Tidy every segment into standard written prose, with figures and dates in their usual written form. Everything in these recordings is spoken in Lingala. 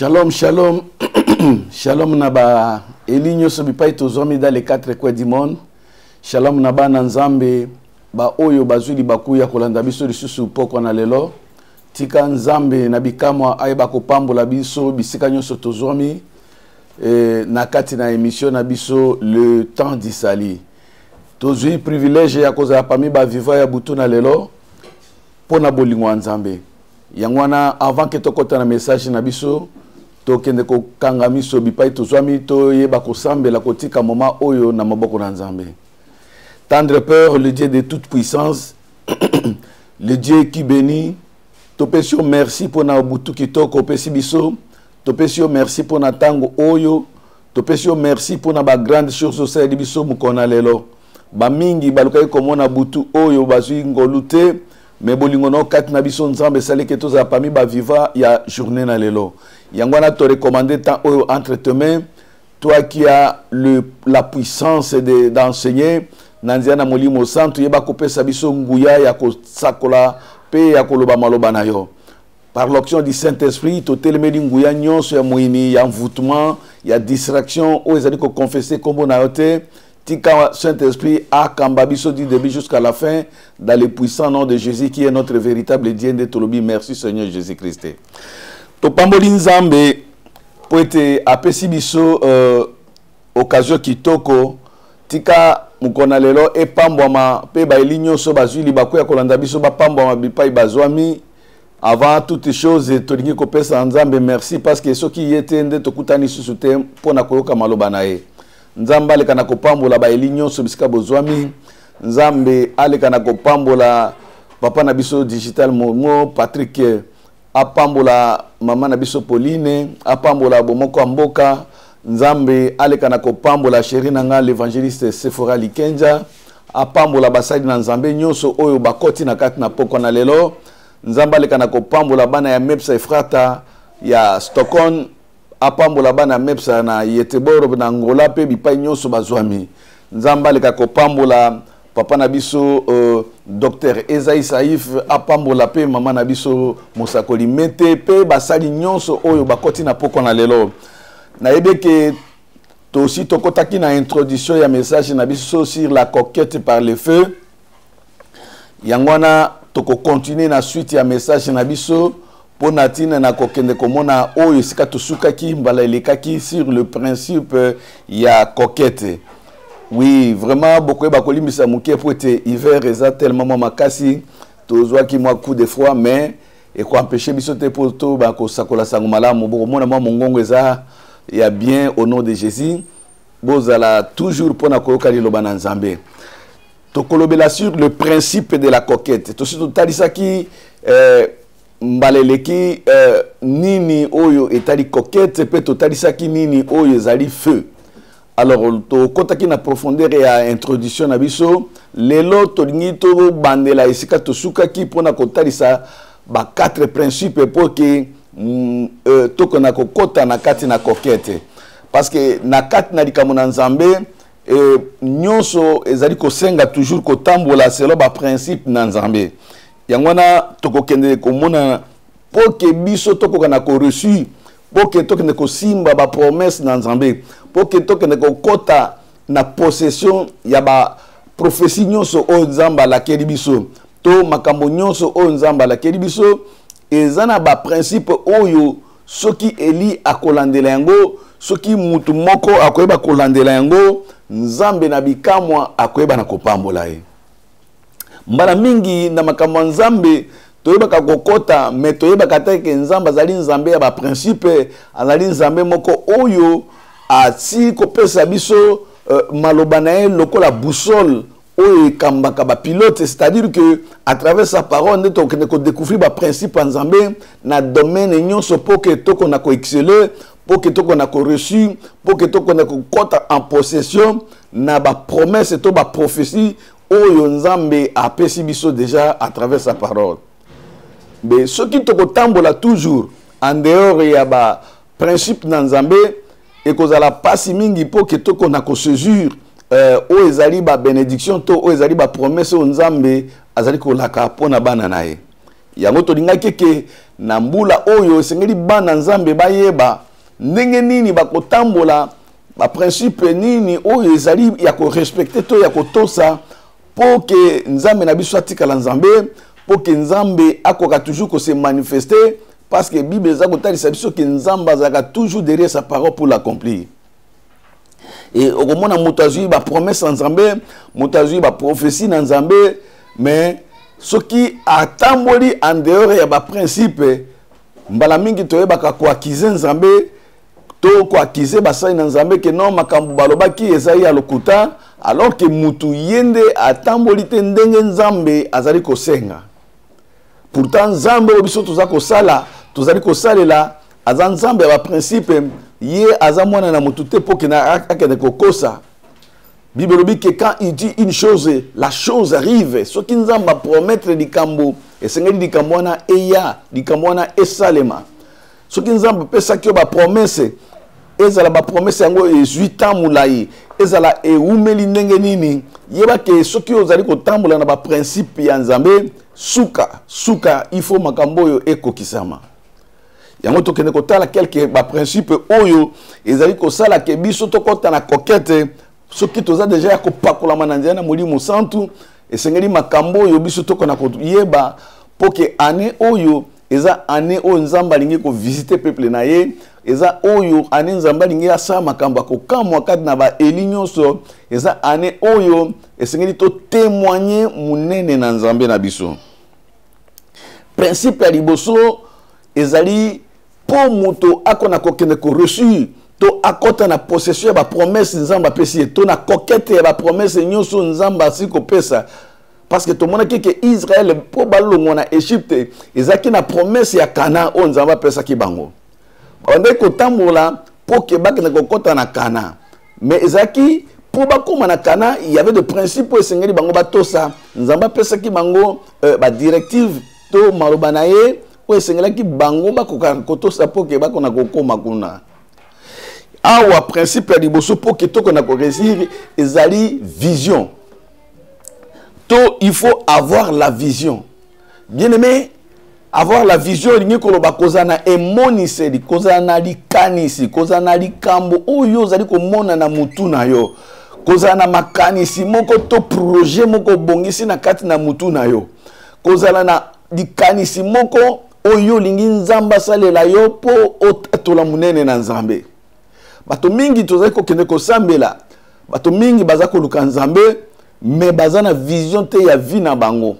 Shalom, shalom. Shalom naba. Elinyo sobipai tozomi dans les quatre coins du monde. Shalom naba nanzambe. Ba oyo bazuli bakuya kolanda biso lisusu poko na lelo. Tika nzambe nabikamwa ayeba kopambola biso bisika nyonso tozomi. Na kati na émission na biso le temps d'Isali. Tozui privilège ya kozala parmi ba viva ya butu na lelo. Pona bolingo nzambe. Yangwana avant que tokota na message na biso to kende ko kanga miso bipai to zwami to yeba ko sambela kotika moma oyo na maboko na nzambe. Tendre Père, le Dieu de toute puissance, le Dieu qui bénit, to pesio merci pour na butu kitoko pesi biso, to pesio merci pour na tango oyo, to pesio merci pour na ba grande chose au di biso mukona lelo. Ba mingi balukai komona butu oyo bazui ngolute. Mais bolingono kat na biso nzambe sali ke toza parmi ba viva ya journée na lelo. Yangwana te recommander tant entre tes mains, toi qui as la puissance d'enseigner nanzia na molimo santo yeba kopesa biso nguya ya ko sakola pe ya koloba maloba na yo. Par l'option du Saint-Esprit, to telemedi nguya nyonso ya moini ya envoûtement, ya distraction o ezali ko confesser kombo na yote. Tika Saint-Esprit a kambabiso du début jusqu'à la fin dans le puissant nom de Jésus qui est notre véritable Dieu de Tolobi. Merci Seigneur Jésus-Christ. To pamboli nzambe po ete apesi biso occasion kitoko tika mukona lelo e pambwama pe ba elinyoso bazuli bakoya kolanda biso ba pambwama bipai bazwami avant toute chose tolingi kopesa nzambe merci parce que soki yete nde tokutani susu te pona koyoka maloba na ye. Nzambe alekana kopambola ba elinyoso bisika bozwami. Nzambe alekana kopambola papa na biso digital momo Patrick apambola mama na biso Pauline apambola bomoko mboka. Nzambe alekana kopambola chéri nanga l'évangéliste Sephora Likenja apambola basadi na nzambe nyonso oyo bakoti na kati na poko na lelo. Nzambe alekana kopambola bana ya Mepsa Efrata ya Stockholm apambola bana Mepsa na Yeteboro na Angola pe bipai nyonso bazwami. Nzambe aleka kopambola papa na biso Dr Ezaï Saïf apambola pe mama na biso Mosakoli Mete pe basali nyonso oyo bakoti na poko na lelo. Na yebeke to aussi tokotaki na introduction ya message na biso sur la coquette par le feu. Yangwana toko continuer na suite ya message na biso. Ponatina na kokende komona oyo sika tosukaki mbala elekaki sur le principe ya coquette. Oui, vraiment beaucoup bakolimisa muke pote hiver eza tellement makasi tozwaki mwa coup de froid mais et ko empêcher biso te poto bako sakola sango malamu boko mona mwa mongongo eza ya bien au nom de Jésus. Bozala toujours pona koyoka liloba na nzambe. Tokolobela sur le principe de la coquette. To surtout talisaki mbaleleki nini oyo etali coquette pe totalisaki nini oyo ezali feu. Alors to kotaki na profondeur ya introduction na biso lelo tolingi to bandela esika tosukaki pona kotalisa ba quatre principes pour que tokona kokota na kati na coquette parce que na kati na likambo na nzambe nyonso ezali kosenga toujours kotambola selon ba principe na nzambe. Yangwana tokokende komona pour que biso tokoka ko reçu pour que tokende ko simba ba promesse na nzambe pour que tokende ko kota na possession ya ba prophétie nyonso o nzamba la keli biso to makambo nyonso o nzamba la keli biso ezana ba principe oyo soki eli akolandela yango soki mutu moko akoyeba kolandela yango nzambe na bikamwa akoyeba na kopambola ye. Mbala mingi na makambo nzambe toyeba kokota mais toyeba kateke nzamba zali nzambe ya ba principe azali nzambe moko oyo ati kopesa biso maloba na ye lokola boussole oyo kambaka ba pilote, c'est-à-dire que à travers sa parole nde tokende ko découvrir ba principe nzambe na domaine nyonso pour que tokona ko exceller pour que tokona ko reçu pour que tokona ko kota en possession na ba promesse to ba prophétie oyo nzambe apesi biso déjà à travers sa parole. Mais ce qui te kotambola toujours en dehors ya ba principe na nzambe et kozala pasi mingi pour que tokona ko séjour o ezali ba bénédiction to o ezali ba promesse o nzambe azali ko laka pona bana nae. Yango to lingaki ke na mbula oyo esengeli bana nzambe bayeba ndenge nini bakotambola ba principe nini oyo ezali ya ko respecter to ya kotosa pour que nzambe na biso atikala nzambe pour que nzambe akoka toujours ko se manifester parce que Bible eza kotalisa biso que nzambe azaka toujours derrière sa parole pour l'accomplir. Et au moment où Moutazui ba promesse en Nzambe, Moutazui ba prophétie en Nzambe, mais ce qui a tamboli en dehors ya ba principe, mbala mingi toye baka ko acquiser Nzambe, to ko acquiser ba sai Nzambe que non makambu baloba ki ezai ya lokuta, alors que mutu yende a tamboli te ndenge Nzambe azali ko senga. Pourtant Nzambe obiso toza ko sala, tozali ko salela azan Nzambe ba principe Yé azamwana na mutute pour que na akene kokosa. Bible dit que quand il dit une chose, la chose arrive. Ce qui nous a promettre di kambo, et sengeli di kambo na eya, di kambo na esalema. Ce qui nous a pesa ki ba promesse, ezala ba promesse yango 18 ans mulai, ezala eumeli ndenge nini, yeba ke ce qui ozali ko tambola na ba principe ya Nzambe, suka il faut makambo yo ekokisama. Yango tokende kotala quelque ba principe oyo ezali ko sala ke biso tokota na kokete soki toza déjà ko pakola mananzia na molimo santu esengeli makambo oyo biso tokona ko yeba pour que année oyo eza année oyo Nzamba lingi ko visiter peuple na ye eza oyo année Nzamba lingi asa makambo ko kamwa kati na ba elignyoso eza année oyo esengeli to témoigner munene na Nzambe na biso. Principe ya liboso ezali pour moto akona kokende ko reçu to akota na possession ba promesse Nzamba pesi to na kokete ba promesse nyoso Nzamba siko pesa parce que to mona ke Israël po balongo na Égypte ezaki na promesse ya Kana o Nzamba pesa ki bango onde ko tambola pour que bakene kokota na Kana mais ezaki pour bakoma na Kana il y avait des principes esengeli bango batosa Nzamba pesa ki bango ba directive to maloba na ye esengela ki bango bakoka kotosa poke bakona kokoma kuna awa principe ya liboso poke tokona ko réussir ezali vision to il faut avoir la vision bien aimé avoir la vision lingi koloba kozana emonise li kozana likanisi kozana likambo oyo zali komona na mutu na yo kozana makanisi moko to projet moko bongisi na kati na mutu na yo kozala na likanisi moko oyo lingi Nzamba salela yo po otatola munene na Nzambe. Bato mingi tozali kokende kosambela. Bato mingi baza koluka Nzambe mais baza na vision te ya vie na bango.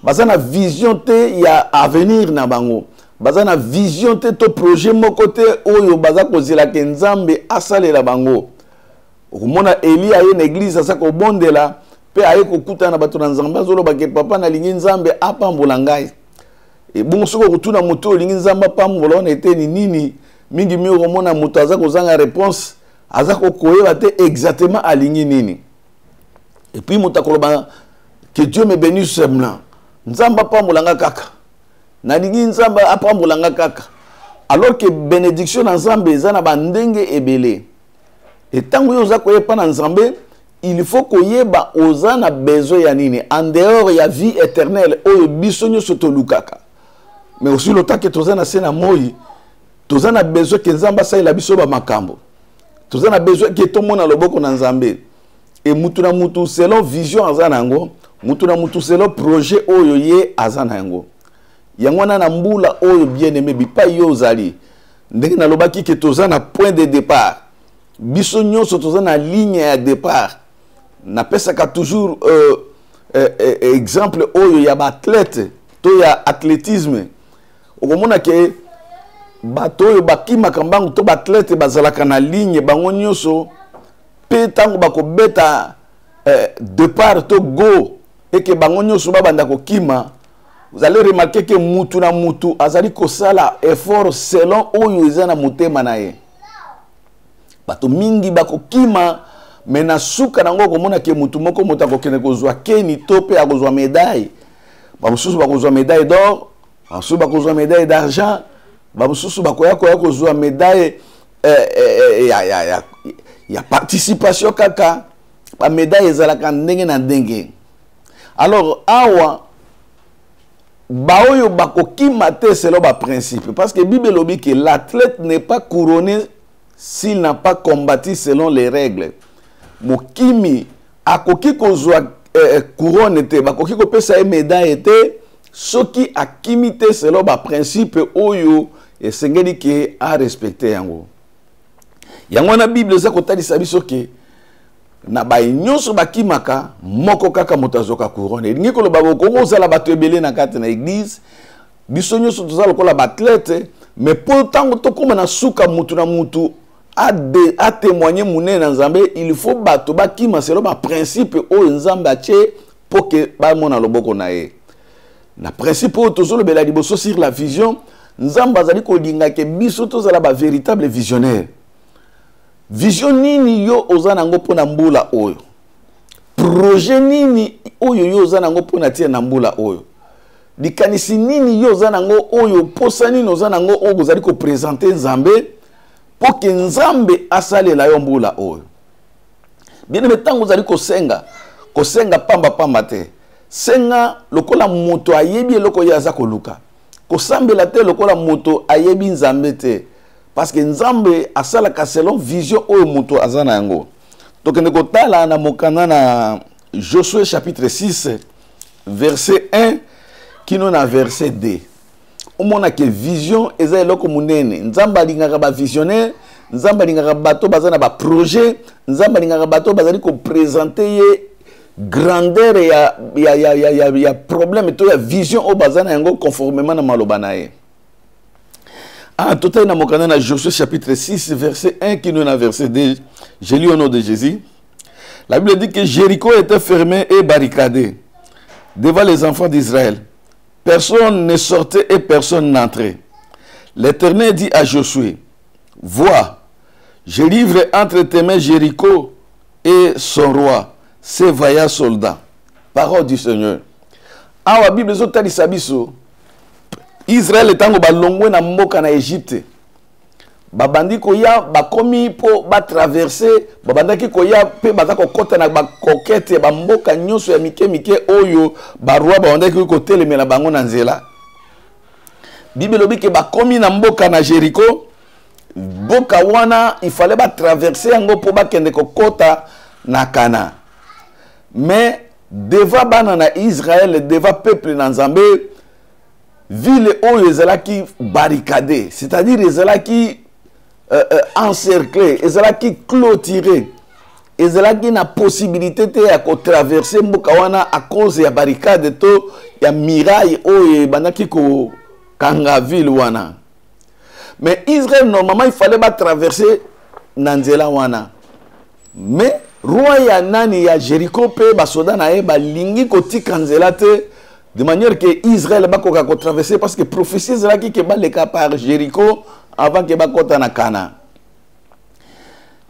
Baza na vision te ya avenir na bango. Baza na vision te to projet moko te oyo baza kozela ke Nzambe asalela bango. Okomona Elia ye na église asa ko bondela pe aye kokuta na bato na Nzambe azoloba ke papa na lingi Nzambe apambola ngai. Et bon soko kutuna moto lingi Nzamba pambola na ete ni nini mingi mi romona moto aza kozanga réponse aza ko koyeba te exactement alingi nini. Et puis moto akoloba que Dieu me bénisse semna Nzamba pambola nga kaka na lingi Nzamba apambola nga kaka alors que bénédiction na Nzambe eza na bandenge ebele. Et tango yo za koyepa na Nzambe il faut koyeba oza na besoin ya nini en dehors ya vie éternelle oyo biso nyoso tolukaka. Mais aussi le temps que tu as na moi, tu as besoin que Nzamba saïla biso ba makambo. Tu as besoin que tout le monde a le boko na Nzambe. Et mutu na mutu selon vision azanango, mutu na mutu selon projet oyo ye azanango. Yangwana na mbula oyo bien aimé bipa yo zali. Ndenge na lobaki que tu as na point de départ. Biso nyonso tu as na ligne de départ. Na pesa ka toujours exemple oyo ya ba athlète, to ya athlétisme. Okomona ke bato oyo bakimaka mbangu to baathlète bazalaka na ligne bango nyonso pe tango bakobeta départ to go eke bango nyonso babanda kokima vous allez remarquer que mutu na mutu azali kosala effort selon oyo eza na motema na ye bato mingi bakokima mais na suka nango komona ke mutu moko moto akokende kozwa keni to pe akozwa médaille bamosusu bakozwa médaille d'or bamosusu bakozwa médaille d'argent bamosusu bakoya kozwa médaille ya participation kaka ba médaille ezalaka ndenge na ndenge. Alors awa baoyo bakokima te selon ba principe parce que Bible lobi que l'athlète n'est pas couronné s'il n'a pas combattu selon les règles. Mokimi akoki kozwa couronne te bakoki kopesa médaille te soki akimi te selon ba principe oyo esengeli ke a respecter yango. Yango na Bible za kotalisa biso ke na ba nyonso bakimaka moko kaka motazoka couronne. Ningi ko loba ko zala bato ebele na kati na église biso nyonso tozala ko la batlete mais pour tango to koma na suka mutu na mutu a témoigner mouné na Nzambe il faut bato bakima selon ba principe o Nzambe ache pour que ba mona loboko na ye. Na principe o tozolo bela liboso sur la vision Nzambe azali ko linga ke biso tozala ba véritable visionnaire. Vision nini yo ozana ngo pona mbula oyo. Projet nini oyo yo ozana ngo pona tia na mbula oyo. Likanisi nini yo ozana ngo oyo posa nini ozana ngo oyo ozali ko présenter Nzambe pour que Nzambe asalela yo mbula oyo. Bien aimé tango ozali ko senga pamba te. Senga lokola moto ayebi eloko ya za koluka. Ko sambela te lokola moto ayebi Nzambe te. Parce que Nzambe asala ka selon vision oyo moto azana yango. Tokende kotala na mokanda na Josué chapitre 6 verset 1 kino na verset 2. Omona ke vision eza eloko munene. Nzambe alingaka ba visionnaire, Nzambe alingaka bato bazana ba projet, Nzambe alingaka bato bazali ko présenter ye grandeur ya problème to ya vision o bazana yango conformément na maloba na ye. Ah, tout est dans mon canal à Josué chapitre 6, verset 1 qui nous a verset 2. Je lis au nom de Jésus. La Bible dit que Jéricho était fermé et barricadé devant les enfants d'Israël. Personne ne sortait et personne n'entrait. L'Éternel dit à Josué, vois, je livre entre tes mains Jéricho et son roi, ses vaillants soldats. Parole du Seigneur. Ah, la Bible est sabiso. Israël etango balongwe na mboka na Égypte. Babandi koya bakomi po ba traverser, babandaki koya pe batako kota na ba kokete ba mboka nyonso ya mike oyo ba roi babandaki ko telemela bango na nzela. Bible lobi ke bakomi na mboka na Jéricho, mboka wana il fallait ba traverser yango po bakende ko kota na Kana. Mais devant bana na Israël, devant peuple na Nzambe ville où ezalaki barricadé, c'est-à-dire ezalaki encerclé, ezalaki clôturé, ezalaki na possibilité te ya ko traverser mboka wana à cause ya barricade to ya miraille oyo banaki ko kanga ville wana. Mais Israël normalement il fallait pas traverser nanzela wana. Mais roi ya nani ya Jéricho pe basoda na ye balingi ko tika nzela te. De manière que Israël va traverser parce que prophétie est là qui est par Jéricho avant que bakota na Kana.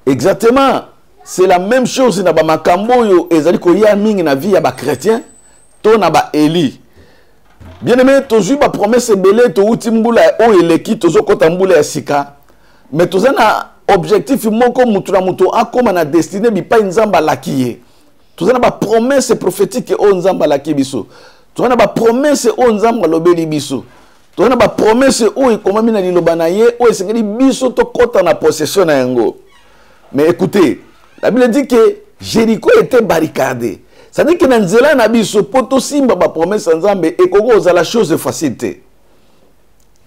Exactement, c'est la même chose na ba makambo yo ezali ko ya mingi na vie ya ba chrétien to na ba Eli. Bien aimé, tozu ba promesse belé to utimbula o eleki tozo kota mbula ya sika. Mais toza na objectif moko mutu na mutu akoma na destinée bipa nzamba lakiye. Toza na ba promesse prophétique o nzamba laki biso. Tu as une promesse au Nzamba lobeli biso. Tu as une promesse au ikomami na liloba na ye au esengeli biso to kota na possession na yango. Mais écoutez, la Bible dit que Jéricho était barricadé. Ça dit que na nzela na biso poto simba ba promesse Nzambe ekoko za la chose facile.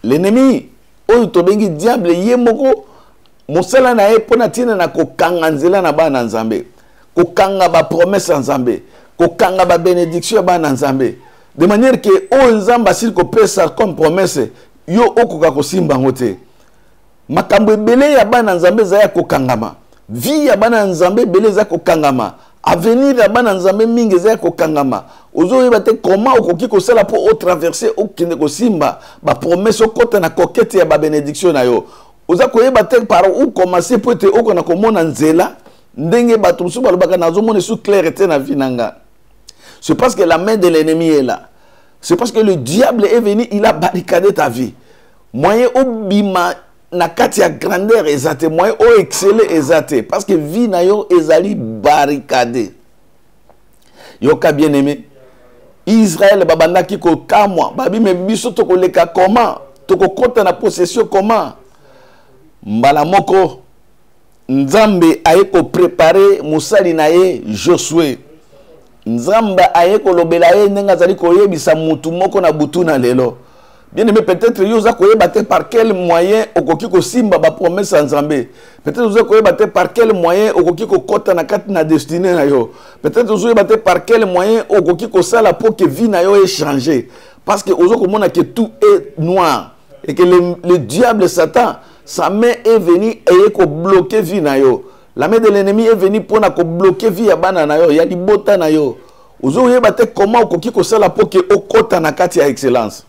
L'ennemi au to bengi diable ye moko mosala na ye pona tina na kokanga nzela na bana Nzambe. Kokanga ba promesse Nzambe, kokanga ba bénédiction bana Nzambe. De manière que o Nzamba s'il ko pesa comme promesse yo okoka ko simba ngote. Makambo ebele ya bana Nzambe za ya ko kangama. Vie ya bana Nzambe belé za ko kangama. Avenir ya bana Nzambe mingi za ya ko kangama. Ozo yeba te comment okoki ko sala po o traverser o kende ko simba ba promesse o kota na kokete ya ba bénédiction na yo. Oza ko yeba te par ou commencer peut te o kona ko mona nzela ndenge bato musu balobaka nazo mona sous clarté na vinanga. C'est parce que la main de l'ennemi est là. C'est parce que le diable est venu, il a barricadé ta vie. Moyen au bima na kati ya grandeur ezate, moyen au exceller ezate. Parce que vie na yo ezali barricadé. Yoka bien aimé. Israël babandaki ko kamwa babi me biso to koleka comment to kokota na possession comment mbala moko Nzambe aye ko préparer musali na ye Josué Nzambe aye ko lobela ye nenga zali ko yebisa mutu moko na butu na lelo. Bien aimé, peut-être vous avez battu par quel moyen au kokiko simba ba promesse en Nzambe. Peut-être vous avez battu par quel moyen au kokiko kota na kati na destinée na yo. Peut-être vous avez battu par quel moyen au kokiko sala pour que vie na yo ait changé. Parce que vous avez que tout est noir et que le diable Satan sa main est venue et ko bloquer vie na yo. La main de l'ennemi est venue pour na ko bloquer vie ya bana na yo, ya libota na yo. Vous avez battu comment au kokiko sala pour que au kota na kati ya excellence.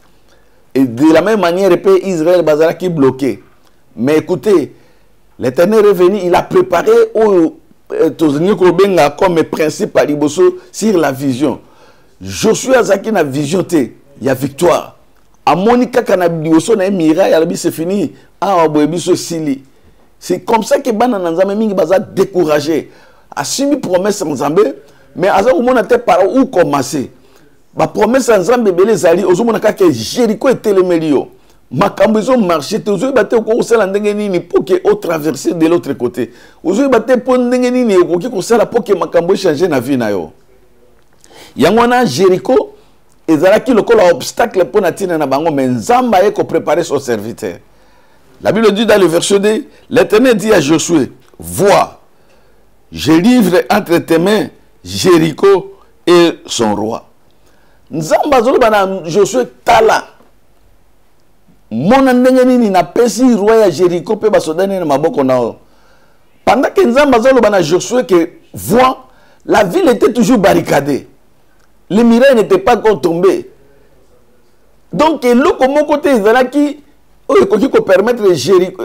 Et de la même manière, Israël Bazara qui bloqué. Mais écoutez, l'Éternel est venu, il a préparé comme principe à Liboso sur la vision. Josué Azaki na vision, il y a victoire. A Monica Kanabiboso na miraille, c'est fini. Ah, Boebiso Sili. C'est comme ça que Bana Nzambe Mingi Baza découragé. A suivi promesse Nzambe, mais Azar où mon par où commencer. La promesse ensemble belé zali ozomona kaka Jéricho et Télémelio makambo ils ont marché ozoyi baté ko sala ndenge nini pour que au traverser de l'autre côté ozoyi baté pour ndenge nini okoki ko sala pour que makambo changer na vie na yo yango na Jéricho ezalaki lokola obstacle pour na tina na bango mais Nzamba ye ko préparer son serviteur. La Bible dit dans le verset 2, l'Éternel dit à Josué, vois, je livre entre tes mains Jéricho et son roi. Nzamba zolo bana Josué tala mona ndenge nini na pesi roi ya Jéricho pe basodani na maboko nao. Pendant que Nzamba zolo bana Josué que voit la ville était toujours barricadée. Les murailles n'étaient pas encore tombées. Donc le comment côté ezalaki o ko permettre Jéricho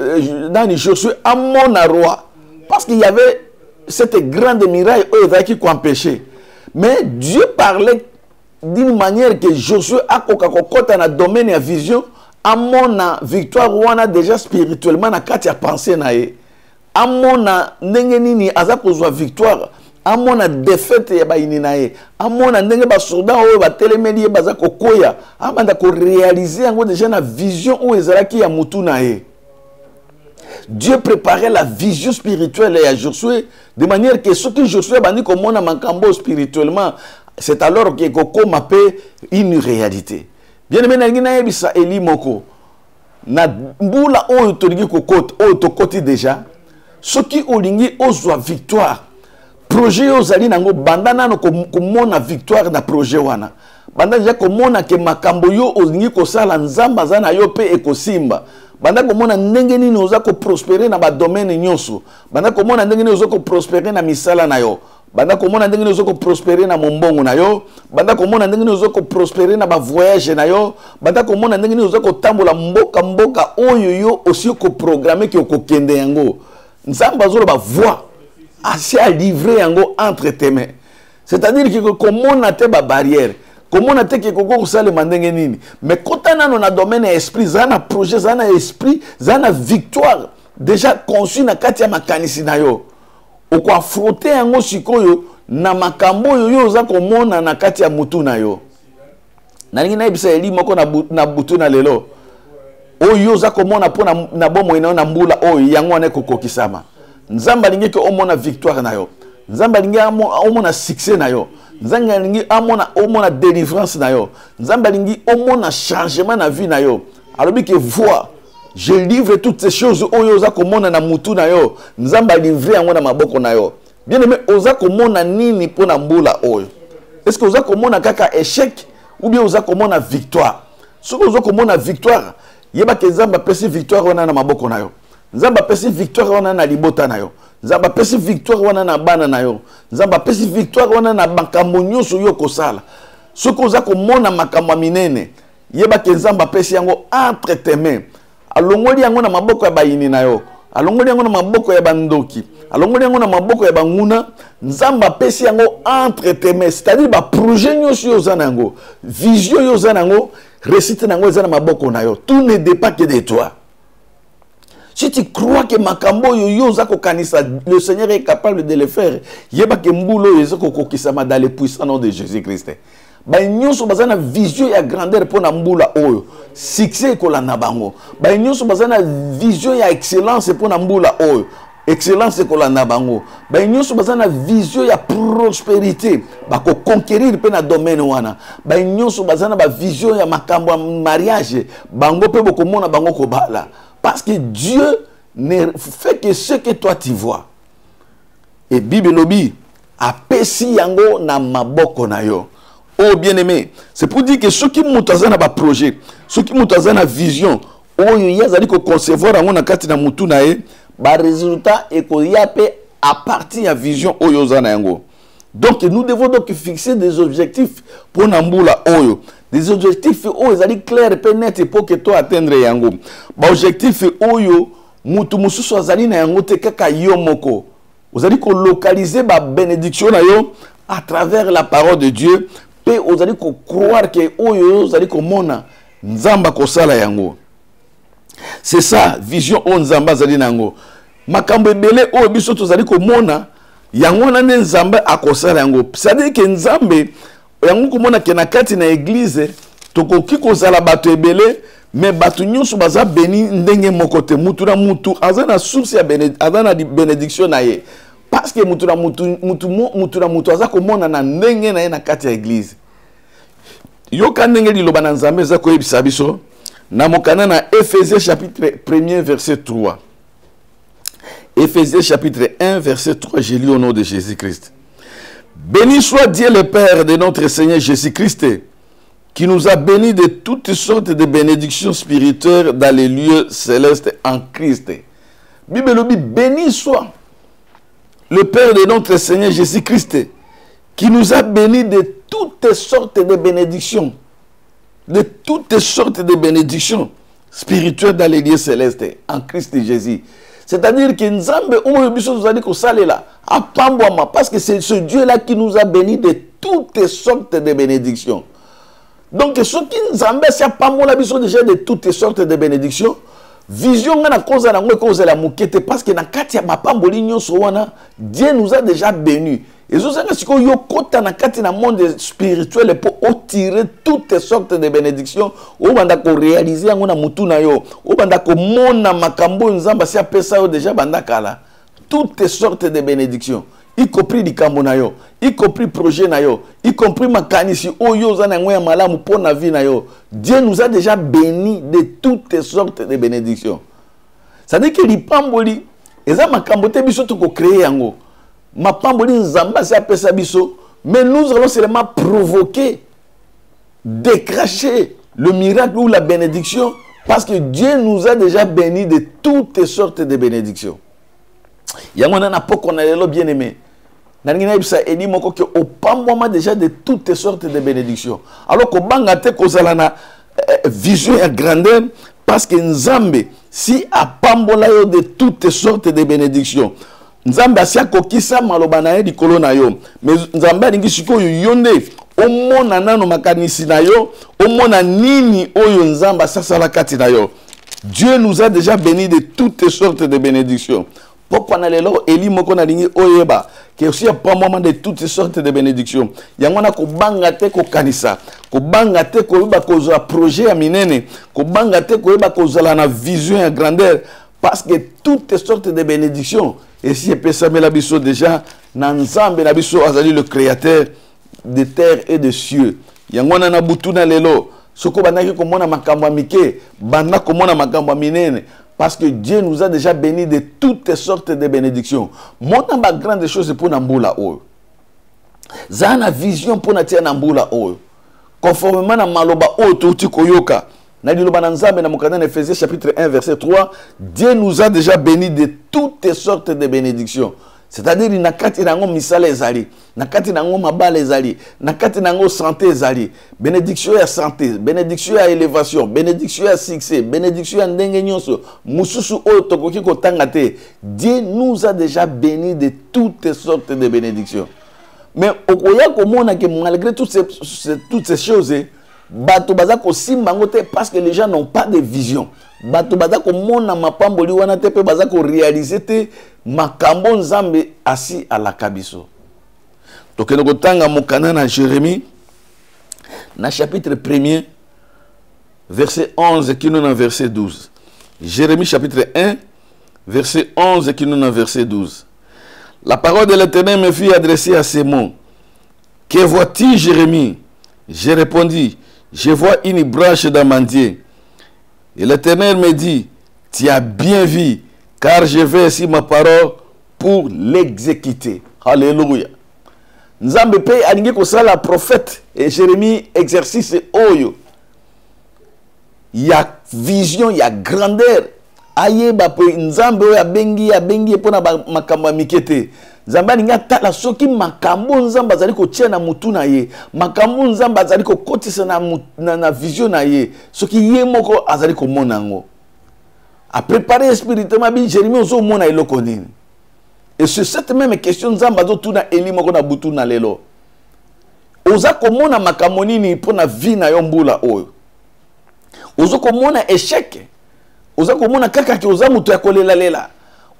dans Josué à mon roi parce qu'il y avait cette grande muraille où ezalaki ko empêcher. Mais Dieu parlait d'une manière que Josué a kokakokota na domaine ya vision amona victoire wana déjà spirituellement na kati ya pensée na ye amona ndenge nini aza kozwa victoire amona défaite ya baini na ye amona ndenge ba soldat oyo batelemeli ye baza kokoya amanda ko réaliser yango déjà na vision oyo ezalaki ya mutu na ye. Dieu préparait la vision spirituelle à Josué de manière que ce que Josué bandi komona makambo spirituellement c'est alors que Koko m'appelle une réalité. Bien aimé, na yebisa Eli moko na mbula oyo tolingi kokota oyo tokoti déjà ce qui olingi ozwa victoire projet ozali nango banda nano komona victoire na projet wana banda déjà komona ke makambo yo olingi kosala Nzamba za na yo pe ekosimba banda komona ndenge nini oza ko prospérer na ba domaine nyonso banda komona ndenge nini oza ko prospérer na misala na yo banda komona ndenge nini oza ko prospérer na mombongo na yo banda komona ndenge nini oza ko prospérer na ba voyage na yo banda komona ndenge nini oza ko tambola mboka oyo yo aussi ko programmer ki okokende yango Nzamba zolo ba voix assez à livrer yango entre tes mains. C'est-à-dire que komona te ba barrière komona te ke koko kusale mandenge nini mais quand on a domaine esprit zana projet zana esprit zana victoire déjà conçu na kati ya makanisi na yo oko affronter yango sikoyo na makambo yo za komona na kati ya mutu na yo na ningi na ebisa eli moko na butu na lelo oyo za komona po na bomo ina na mbula oyo yango ne kokokisama Nzamba lingi ke omona victoire na yo Nzamba lingi omona succès na yo Nzamba lingi omona délivrance na yo Nzamba lingi omona changement na vie na yo alors que voix je livre toutes ces choses oyo za komona na mutu na yo Nzamba livrer yango na maboko na yo. Bien aimé, oza komona nini po na mbula oyo? Est-ce que oza komona kaka échec ou bien oza komona victoire? Ce que oza komona victoire, yeba ke Nzamba pesi victoire wana na maboko na yo. Nzamba pesi victoire wana na libota na yo. Nzamba pesi victoire wana na bana na yo. Nzamba pesi victoire wana na makambo nyonso yo kosala. Ce que oza komona makambo minene, yeba ke Nzamba pesi yango entre tes mains. Alongoli yango na maboko ya bayini na yo. Alongoli yango na maboko ya bandoki. Alongoli yango na maboko ya banguna. Nzamba pesi yango entre tes mains. C'est-à-dire ba projet nyonso yo za nango, vision yo za nango, réussite nango za na maboko na yo. Tout ne dépend que de toi. Si tu crois que makambo yo za ko kanisa, le Seigneur est capable de le faire. Yeba ke mbulo yo za ko kokisama dans le puissant nom de Jésus-Christ. ba nyonso bazana vision ya grandeur pour na mbula oyo succès kolanda bango ba nyonso bazana vision ya excellence pour na mbula oyo excellence kolanda bango ba nyonso bazana vision ya prospérité bako conquérir pe na domaine wana ba nyonso bazana ba vision ya makambo ya mariage bango pe boko mona bango ko bala parce que Dieu ne fait que ce que toi tu vois et Bible lobi apesi yango na maboko na yo. Oh bien-aimé, c'est pour dire que ceux qui montent dans un projet, ceux qui montent dans une vision, oh yazali ko concevoir yango na kati na mutu na ye, ba résultat et ko yape à partir de vision oyo zana yango. Donc nous devons donc fixer des objectifs pour nambula oyo. Des objectifs oyo zali clair et net pour que toi atteindre yango. Ba objectif oyo mutu mususu azali na yango te kaka yo moko. Vous allez localiser la bénédiction à travers la parole de Dieu. Et vous allez croire que vous allez mona nzamba kosala yango. C'est ça, vision on nzamba zali nango. Makambo ebele o biso to zali ko mona yango na nzamba akosala yango. C'est-à-dire que nzambe yango ko mona ke na kati na église to ko ki kozala bato ebele. Mais batu nyonso baza beni ndenge mokote mutu na mutu azana source ya bénédiction na ye parce que mutu na mutu aza komona na ndenge na ye na kati ya église yoka ndenge liloba na nzambe za ko yebisa biso na mokana na Ephésiens chapitre 1 verset 3. Ephésiens chapitre 1 verset 3, j'ai lu au nom de Jésus-Christ. Béni soit Dieu le Père de notre Seigneur Jésus-Christ, qui nous a bénis de toutes sortes de bénédictions spirituelles dans les lieux célestes en Christ. Bible dit, béni soit le Père de notre Seigneur Jésus-Christ, qui nous a bénis de toutes sortes de bénédictions, de toutes sortes de bénédictions spirituelles dans les lieux célestes en Christ Jésus. C'est-à-dire que Nzambe, nous a dit que ça est là, parce que c'est ce Dieu-là qui nous a bénis de toutes sortes de bénédictions. Donc, ce qui nous embête, c'est pas moi la vision déjà de toutes sortes de bénédictions. Vision, on a cause à la moquette parce que dans le cas de Dieu nous a déjà bénis. Et ce qui est dans le monde spirituel pour tirer toutes sortes de bénédictions. On va réaliser toutes sortes de bénédictions. Y compris du Cameroun, y compris projet nayo, y compris makanisi oyo za na ngoya malamu pour na vie nayo. Dieu nous a déjà bénis de toutes sortes de bénédictions. Ça dit que li pamboli eza makambo te biso to ko créer yango. Ma pamboli nzamba sa pesa biso, mais nous allons seulement provoquer décracher le miracle ou la bénédiction parce que Dieu nous a déjà bénis de toutes sortes de bénédictions. Yango na poko na lelo bien aimé. Et dit que au pamboma déjà de toutes sortes de bénédictions. Alors que bangate kozala na vision et grandeur parce que Nzambe si a pambola yo de toutes sortes de bénédictions. Nzambe asia kokisa maloba na ye dikolo na yo. Mais Nzambe alingi sikoyo yonde omona nano makanisi na yo, omona nini oyo Nzambe asasala kati na yo. Dieu nous a déjà bénis de toutes sortes de bénédictions. Pourquoi na lelo eli moko na lingi oyeba que aussi pas moment de toutes sortes de bénédictions. Yangona ko bangate ko kanisa, ko bangate ko yeba ko za projet ya minene, ko bangate ko yeba ko za na vision ya grandeur parce que toutes sortes de bénédictions et si pesa mela biso déjà na Nzambe na biso azali le créateur de terre et de cieux. Yangona na butu na lelo soko banaki ko mona makambo mike, banda ko mona makambo minene. Parce que Dieu nous a déjà bénis de toutes sortes de bénédictions. Mon ma grande chose pour Namboula Oyo. Zana vision pour Natia Namboula Oyo. Conformément à Maloba Oyo Touti Koyoka. Nadiloba Nanzambe na Mokana Ephésiens chapitre 1 verset 3. Dieu nous a déjà bénis de toutes sortes de bénédictions. C'est-à-dire qu'il nakati nango misale ezali, nakati nango mabale ezali, nakati nango santé ezali, bénédiction à santé, bénédiction à élévation, bénédiction à succès, bénédiction à ndenge nyonso, mususu oyo tokoki kotanga te. Dieu nous a déjà bénis de toutes sortes de bénédictions. Mais okoya komona que malgré toutes ces choses, bato baza ko simbango te parce que les gens n'ont pas de vision. Bato baza ko mona mapamboli wana te pe baza ko réaliser te makambo Nzambe asi à la kabiso. Donc nous tanga mokana na Jérémie na chapitre 1er, verset 11 qui nous dans verset 12. Jérémie chapitre 1, verset 11 qui nous dans verset 12. La parole de l'Éternel me fut adressée à ces mots. Que vois-tu, Jérémie? J'ai répondu, je vois une branche d'amandier. Et l'Éternel me dit, tu as bien vu, car je vais ici ma parole pour l'exécuter. Alléluia. Nzambe pe alingi kosala prophète et Jérémie exercice oyo. Il y a vision, il y a grandeur. Ayeba pe nzambe oyo abengi pona makambo mikete. Nzambe alinga tala soki makambo nzambe azali kotia na mutu na ye. Makambo nzambe azali kokotisa na vision na ye. Soki ye moko azali komona ngo. A préparer spirituellement bi Jérémie ozo mona eloko nini. Et sur cette même question, nous avons tout na Eli moko na butu na lelo. Oza komona makambo nini pona vie na yo mbula oyo. Oza komona échec. Oza komona kaka ki oza mutu ya kolela lela.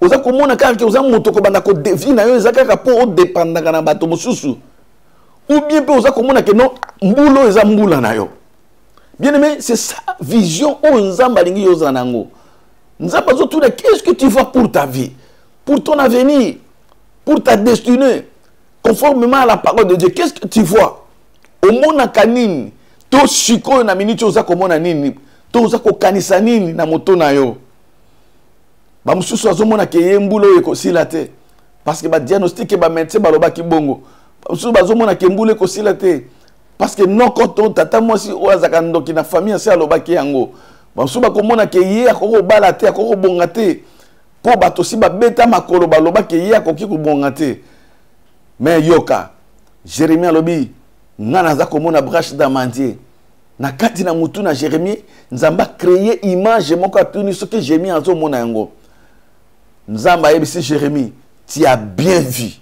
Oza komona kaka ki oza mutu ko banda ko vie na yo ezaka ka po dépendanga na bato mosusu. Ou bien pe oza komona ke non mbulo eza mbula na yo. Bien aimé, c'est ça vision o nzamba lingi yo za nango. Nzamba zo tout qu'est-ce que tu vois pour ta vie? Pour ton avenir, pour ta destinée, conformément à la parole de Dieu. Qu'est-ce que tu vois? Au mona kanini, to shiko na minute oza komona nini, to oza ko kanisa nini na moto na yo. Ba mususu azomona ke yembulo ekosila te. Parce que ba diagnostic ba médecin ba loba ki bongo. Ba mususu bazomona ke mbulo ekosila te. Parce que non quand tata mwasi oazaka ndoki na famille se aloba ki yango. Ba mususu ba komona ke ye akoko bala te akoko bonga te. Po bato si ba beta makolo ba loba ke ye akoki ko bonga te. Mais yoka Jérémie alobi ngana za komona branche d'amandier. Na kati na mutu na Jérémie nzamba créer image moko atuni soki Jérémie azomona yango. Nzamba yebisi Jérémie, tu as bien vu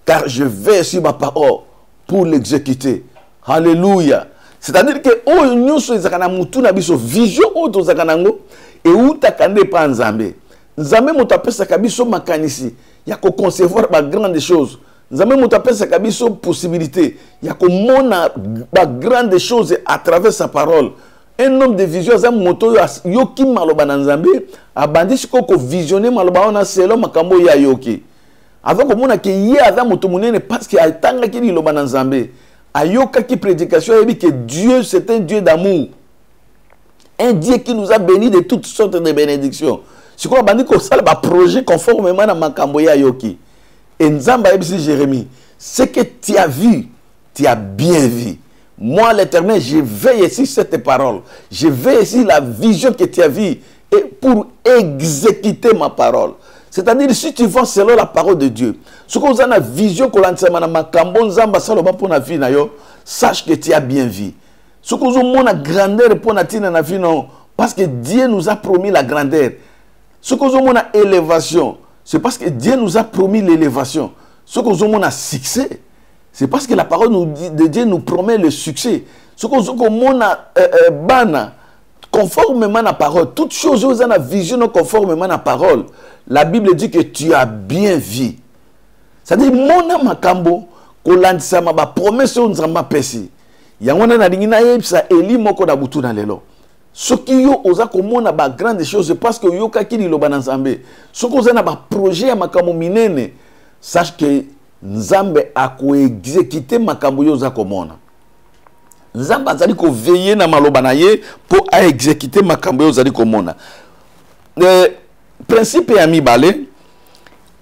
car je vais sur ma parole pour l'exécuter. Alléluia. C'est-à-dire que o nyonso ezaka mutu na biso vision o tozaka nango e uta kande pa nzambe. Nzambe moto apesaka biso makanisi ya ko concevoir ba grande choses. Nzambe moto apesaka biso possibilité ya ko mona ba grande choses à travers sa parole. Un homme de vision za moto yoki maloba na nzambe abandi siko ko visionner maloba ona selo makambo ya yoki. Avant ko mona ke ye aza moto munene parce que atanga ki liloba na nzambe. Ayoka ki prédication et que Dieu c'est un Dieu d'amour. Un Dieu qui nous a bénis de toutes sortes de bénédictions. C'est quoi bandi ko sala ba projet conformément na makambo ya yoki. Et nzamba ebisi Jérémie, ce que tu as vu, tu as bien vu. Moi l'Éternel, je veille ici cette parole. Je veille ici la vision que tu as vue et pour exécuter ma parole. C'est-à-dire si tu vois selon la parole de Dieu, ce que vous avez la vision que l'on a makambo nzamba saloba pour na vie na yo, sache que tu as bien vu. Ce que vous avez la grandeur pour na tina na vie non, parce que Dieu nous a promis la grandeur. Ce que vous avez la élévation, c'est parce que Dieu nous a promis l'élévation. Ce que vous avez la succès, c'est parce que la parole de Dieu nous promet le succès. Ce que vous avez bana conformément à la parole, toutes choses vous avez la vision conformément à la parole. La Bible dit que tu as bien vu. C'est-à-dire, mon makambo, kolandisa ma promesse on nzamba pesi. Yangona na dingina yebisa Eli moko na butu na lelo. Soki yo oza komona ba grande chose parce que yo kakili loba na nzambe. Soki oza na ba projet ya makambo minene, sache que nzambe ako exécuter makambo yo oza komona. Nzambe azali ko veiller na maloba na ye pour a exécuter makambo yo ozali komona. Principe ya mibale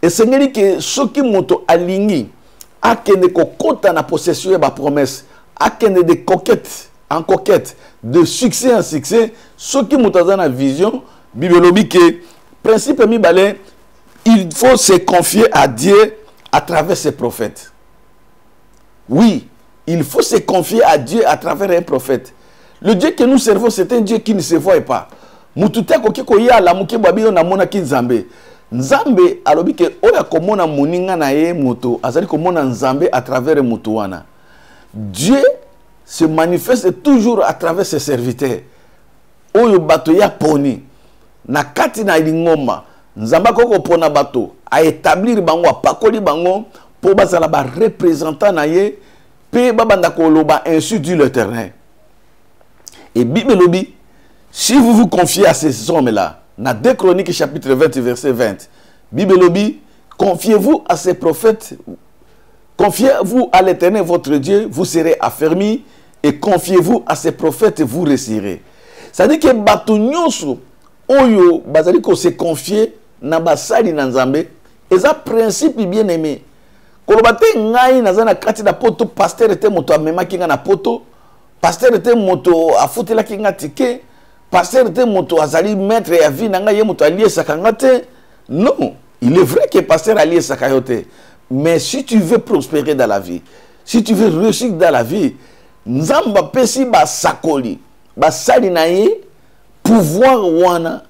esengeli ke soki moto alingi akende kokota na possession ya ba promesse akende de coquette en coquette de succès en succès soki moto aza na vision bibelobi ke principe ya mibale il faut se confier à Dieu à travers ses prophètes. Oui, il faut se confier à Dieu à travers un prophète. Le Dieu que nous servons c'est un Dieu qui ne se voit pas. Mutute koki koya la muke babilo na mona ki nzambe. Nzambe alobi ke oya komona moninga na ye moto azali komona nzambe à travers moto wana. Dieu se manifeste toujours à travers ses serviteurs. Oyo bato ya poni na kati na lingoma nzamba koko pona bato a établir bango a pakoli bango pour bazala ba représentant na ye pe babanda ko loba ainsi dit l'Éternel. Et Bible lobi, si vous vous confiez à ces hommes-là, dans 2 Chroniques chapitre 20 verset 20, Bible lobi, confiez-vous à ces prophètes, confiez-vous à l'Éternel votre Dieu, vous serez affermis, et confiez-vous à ces prophètes, vous réussirez. C'est-à-dire que bato nyonso oyo bazali ko se confier na basali na Nzambe, eza principe bien aimé. Kolobate ngai nazana kati na poto, pasteur était moto amema kinga na poto, pasteur était moto afutela kinga tike, pasteur était moto azali maître ya vie nanga ye moto alié sakangate. Non, il est vrai que pasteur alié sakayote, mais si tu veux prospérer dans la vie, si tu veux réussir dans la vie, Nzamba pesi ba sakoli, ba sali na ye pouvoir wana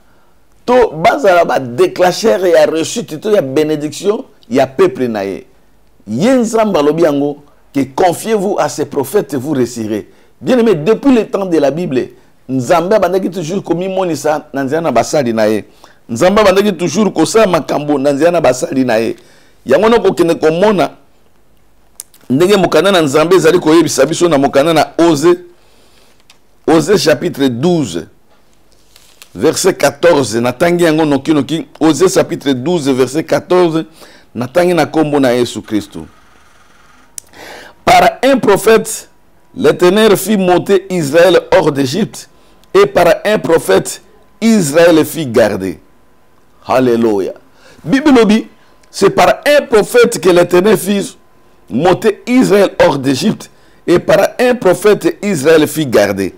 to bazala ba déclencheur ya réussite to ya bénédiction ya peuple na ye. Yenzamba lobiango que confiez-vous à ces prophètes, vous réussirez. Bien aimé, depuis le temps de la Bible, Nzamba bandaki toujours komi monisa nanziana basali na ye. Nzamba bandaki toujours kosa makambo nanziana basali na ye. Yango no kokene komona ndenge mokana na Nzambe ezali koyebisa biso na mokana na Osée chapitre 12 verset 14 natangi yango noki noki. Osée chapitre 12 verset 14 natangi na kombo na Yesu Christo. Par un prophète l'Éternel fit monter Israël hors d'Égypte, et par un prophète Israël fit garder. Alléluia. Bible lobi, c'est par un prophète que l'Éternel fit monter Israël hors d'Égypte, et par un prophète Israël fit garder.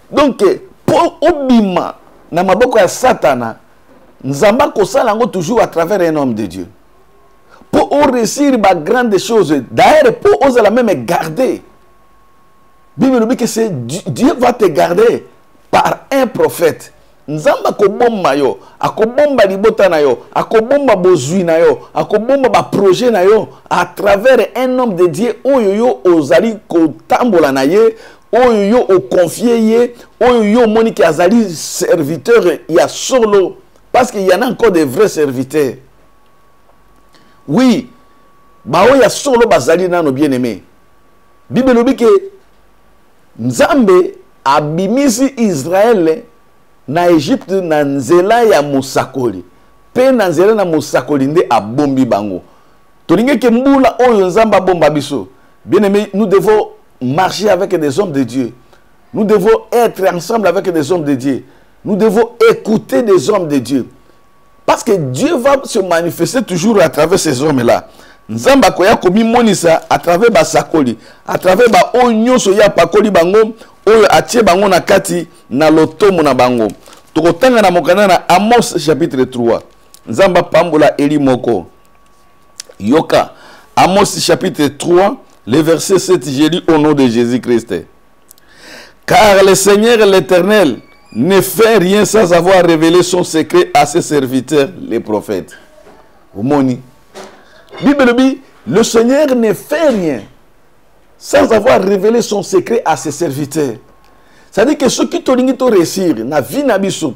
Donc pour obima na maboko ya Satana, Nzamba kosala ngo toujours à travers un homme de Dieu. Pour réussir les grandes choses, d'ailleurs pour oser la même garder. Bible nous dit que Dieu va te garder par un prophète. Nzamba kobomba yo, akobomba libota na yo, akobomba bozui na yo, akobomba ba projet na yo à travers un homme de Dieu oyo ozali kotambola na ye, oyo o confier ye, oyo monique azali serviteur ya solo, parce qu'il y en a encore des vrais serviteurs. Oui, ba oya solo bazali nano bien aimé. Bible nous dit que Nzambe abimisi Israël na Egypte na nzela ya musakoli. Pe na nzela na musakoli nde abombi bango. Tolinge ke mbula oyo Nzamba bomba biso. Bien aimé, nous devons marcher avec des hommes de Dieu. Nous devons être ensemble avec des hommes de Dieu. Nous devons écouter des hommes de Dieu. Parce que Dieu va se manifester toujours à travers ces hommes-là. Nzamba koya komi monisa à travers ba sakoli, à travers ba onyo so ya pakoli bango, oyo atie bango na kati na lotomo na bango. Tokotanga na mokana na Amos chapitre 3. Nzamba pambola eli moko. Yoka Amos chapitre 3, le verset 7, j'ai lu au nom de Jésus-Christ. Car le Seigneur l'Éternel ne fait rien sans avoir révélé son secret à ses serviteurs, les prophètes. Omoni. Bible dit, le Seigneur ne fait rien sans avoir révélé son secret à ses serviteurs. C'est-à-dire que ceux qui t'ont réussir, na vie na biso,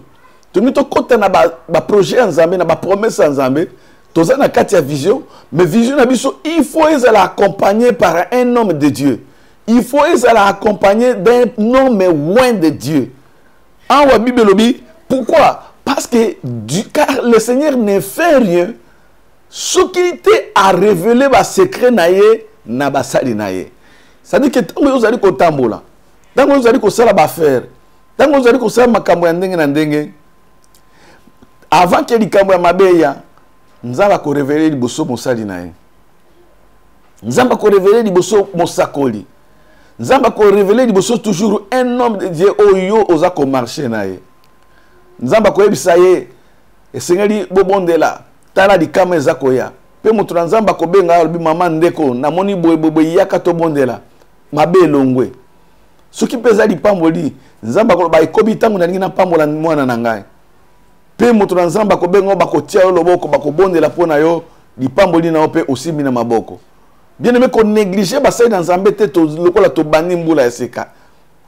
t'ont côté na ba projet en Zambé, na ba promesse en Zambé, t'as na katia vision, mais vision na biso, il faut les accompagner par un homme de Dieu. Il faut les accompagner d'un homme loin de Dieu. En wa Bible lobi, pourquoi? Parce que car le Seigneur ne fait rien. Ce qui était à révéler ba secret naye na basali naye. C'est-à-dire que tant que vous allez kotambola, tant que vous allez ko sala ba faire, tant que vous allez ko sala makambo ya ndenge na ndenge, avant que likambo ya mabeya, Nzamba ko révéler liboso mosali naye. Nzamba ko révéler liboso mosakoli. Nzamba ko révéler liboso toujours un homme de Dieu oyo oza ko marcher naye. Nzamba ko yebisa ye esengeli bobondela tala dikama ezakoya. Pe mutu na Nzamba ko benga albi mama ndeko na moni boye yaka to bondela mabe longwe. Soki peza di pamboli Nzamba ko ba ikobi tangu na ngina pambola mwana na ngai. Pe mutu na Nzamba ko benga ba ko tia loboko ba ko bondela pona yo di pamboli na ope osimi na maboko. Bien aimé ko négliger ba sai na Nzambe te to lokola to bandi mbula ya seka.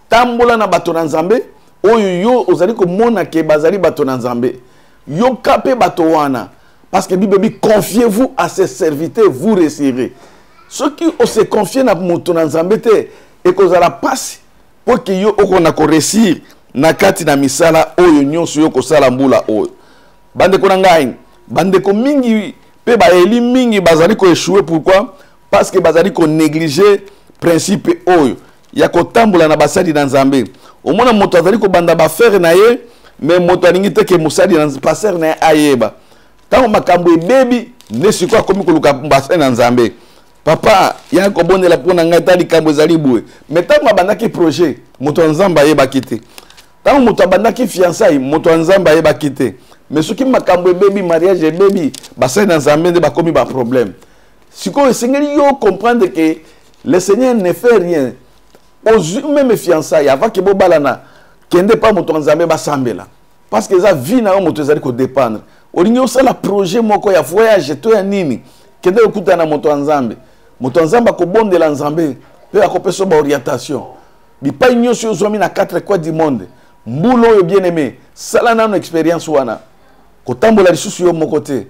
Tambola na bato na Nzambe oyo yo ozali ko mona ke bazali bato na Nzambe. Yo kapé bato wana. Parce que Bible dit, confiez-vous à ses serviteurs, vous réussirez. Ceux qui se confient à Nzambe et que vous allez passer, pour que yo okona ko réussir na kati na misala oyo nyonso yo ko sala mbula oyo. Bande ko ngai, bande ko mingi pe ba eli mingi bazali ko échouer. Pourquoi? Parce que bazali ko négliger principe oyo ya ko tambula na basali na Nzambe. Omona moto azali ko banda ba faire na ye, mais moto alingi te ke musali na passer na ayeba. Tango makambo ebebi ne sikwa komi ko luka basali na Nzambe. Papa, ya ko bonela pona ngai tali kambo ezali boué. Mais tango abandaki projet, moto Nzamba ayeba kite. Tango moto abandaki fiançailles, moto Nzamba ayeba kite. Mais ce qui makambo ebebi mariage ebebi, basali na Nzambe nde bakomi ba problème. Siko esengeli yo comprendre que le Seigneur ne fait rien. Aux même fiançailles avant que bobalana kende pas moto Nzambe basambela. Parce que ça vie na moto ezali ko dépendre. Olingi osala projet moko ya voyage to ya nini kende okuta na moto Nzambe. Moto Nzambe ko bondela Nzambe pe akopesa ba orientation. Bipai nyonso yo zomi na 4 coins du monde. Mbulo yo bien aimé, sala na expérience wana. Ko tambola lisusu yo moko te.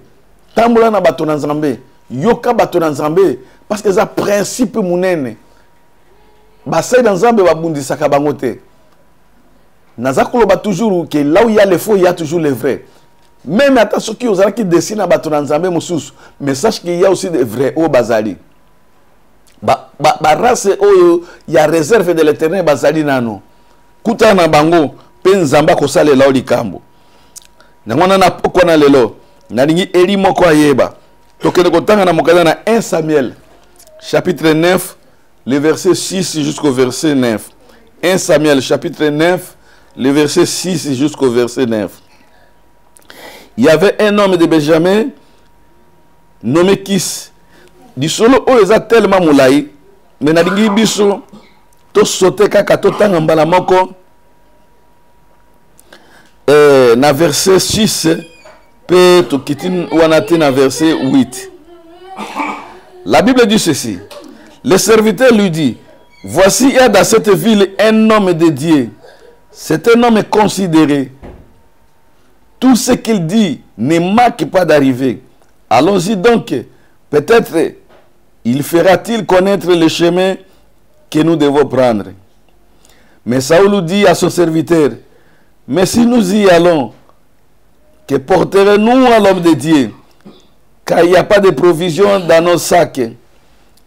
Tambola na bato na Nzambe. Yoka bato na Nzambe parce que ça principe munene. Basai dans Nzambe babundisaka bango te. Naza koloba toujours que là où il y a le faux, il y a toujours le vrai. Même attention qui osera qui dessine à bato na Nzambe mususu, mais sache qu'il y a aussi des vrais au bazali. Ba race oyo il y a réserve de l'Éternel bazali nano. Kuta na bango pe Nzamba ko sale la likambo. Nangona na poko na lelo. Na lingi eri moko ayeba. Tokende kotanga na mokala na 1 Samuel chapitre 9 le verset 6 jusqu'au verset 9. 1 Samuel chapitre 9 le verset 6 jusqu'au verset 9. Il y avait un homme de Benjamin nommé Kis. Du solo o eza tellement moulai mais na lingi biso to sauter kaka to tanga mbala moko na verset 6 pe to kitin wanati na verset 8. La Bible dit ceci. Le serviteur lui dit, voici il y a dans cette ville un homme de Dieu. C'est un homme considéré. Tout ce qu'il dit ne manque pas d'arriver. Allons-y donc. Peut-être il fera-t-il connaître le chemin que nous devons prendre. Mais Saoul dit à son serviteur, mais si nous y allons, que porterons-nous à l'homme de Dieu? Car il n'y a pas de provision dans nos sacs.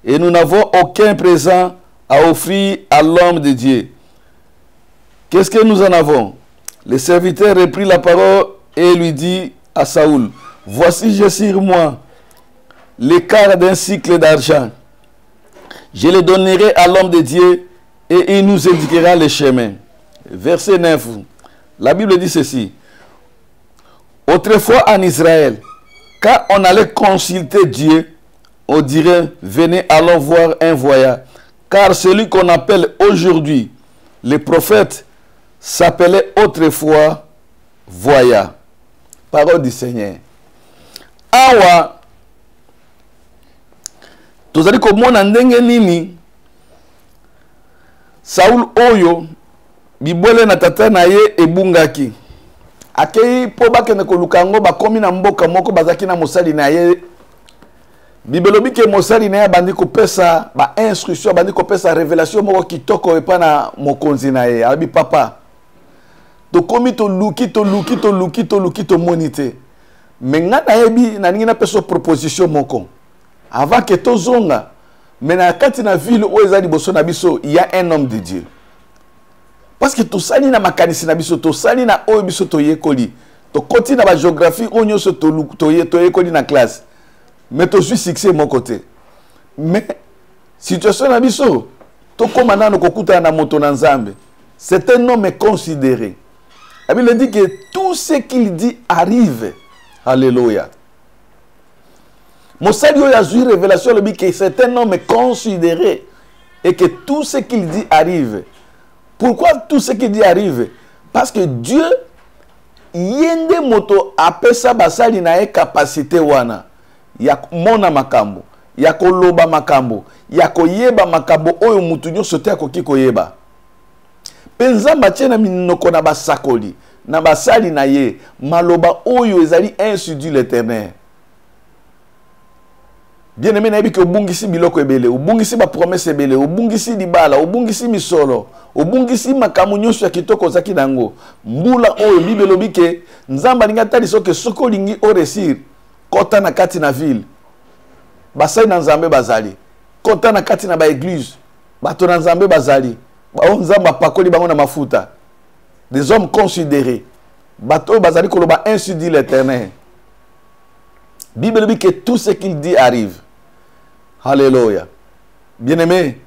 Et nous n'avons aucun présent à offrir à l'homme de Dieu. Qu'est-ce que nous en avons? Le serviteur reprit la parole et lui dit à Saoul, voici j'ai sur moi le quart d'un cycle d'argent. Je le donnerai à l'homme de Dieu et il nous indiquera le chemin. Verset 9. La Bible dit ceci. Autrefois en Israël, quand on allait consulter Dieu, on dirait, venez allons voir un voyant. Car celui qu'on appelle aujourd'hui le prophète s'appelait autrefois voyant. Parole du Seigneur. Awa, tozali komona ndenge nini Saul oyo bibwele na tata na ye ebungaki. Akei po bakene koluka yango bakomi na mboka moko bazaki na mosali na ye. Bibelobi ke mosali na ye bandi kopesa ba instruction bandi kopesa révélation moko kitoko epa na mokonzi na ye. Abi papa. To komi to luki to monite. Menga na yebi na ningi na peso proposition moko. Avant que to zonga mais na kati na ville o ezali boso na biso il y a un homme de Dieu. Parce que tout ça ni na makanisi na biso to sali na oyo biso to yekoli to koti na ba géographie onyo so to yekoli na classe mais to suis succès mon côté mais situation na biso to koma nano kokuta na moto na Nzambe c'est un homme considéré. La Bible dit que tout ce qu'il dit arrive. Alléluia. Mosali oyo azui révélation le dit que c'est un homme considéré et que tout ce qu'il dit arrive. Pourquoi tout ce qui dit arrive? Parce que Dieu yende moto apesa basali na e capacité wana ya mona makambo ya koloba makambo ya koyeba makambo oyo mutu nyonso te akoki koyeba. Penza matiena minoko na basakoli na basali na ye maloba oyo ezali insidu l'Éternel. Bien aimé na yebi ke obungisi biloko ebele, obungisi ba promesse ebele, obungisi libala, obungisi misolo, obungisi makambo nyonso ya kitoko ozaki nango mbula oyo Bible lobi ke nzamba linga tali soke soko lingi o resir kota na kati na ville basai na nzambe bazali kota na kati na ba église bato na nzambe bazali ba nzamba pakoli bango na mafuta des hommes considérés bato bazali koloba ainsi dit l'Éternel. Bible lobi que tout ce qu'il dit arrive. Alléluia. Bien-aimé,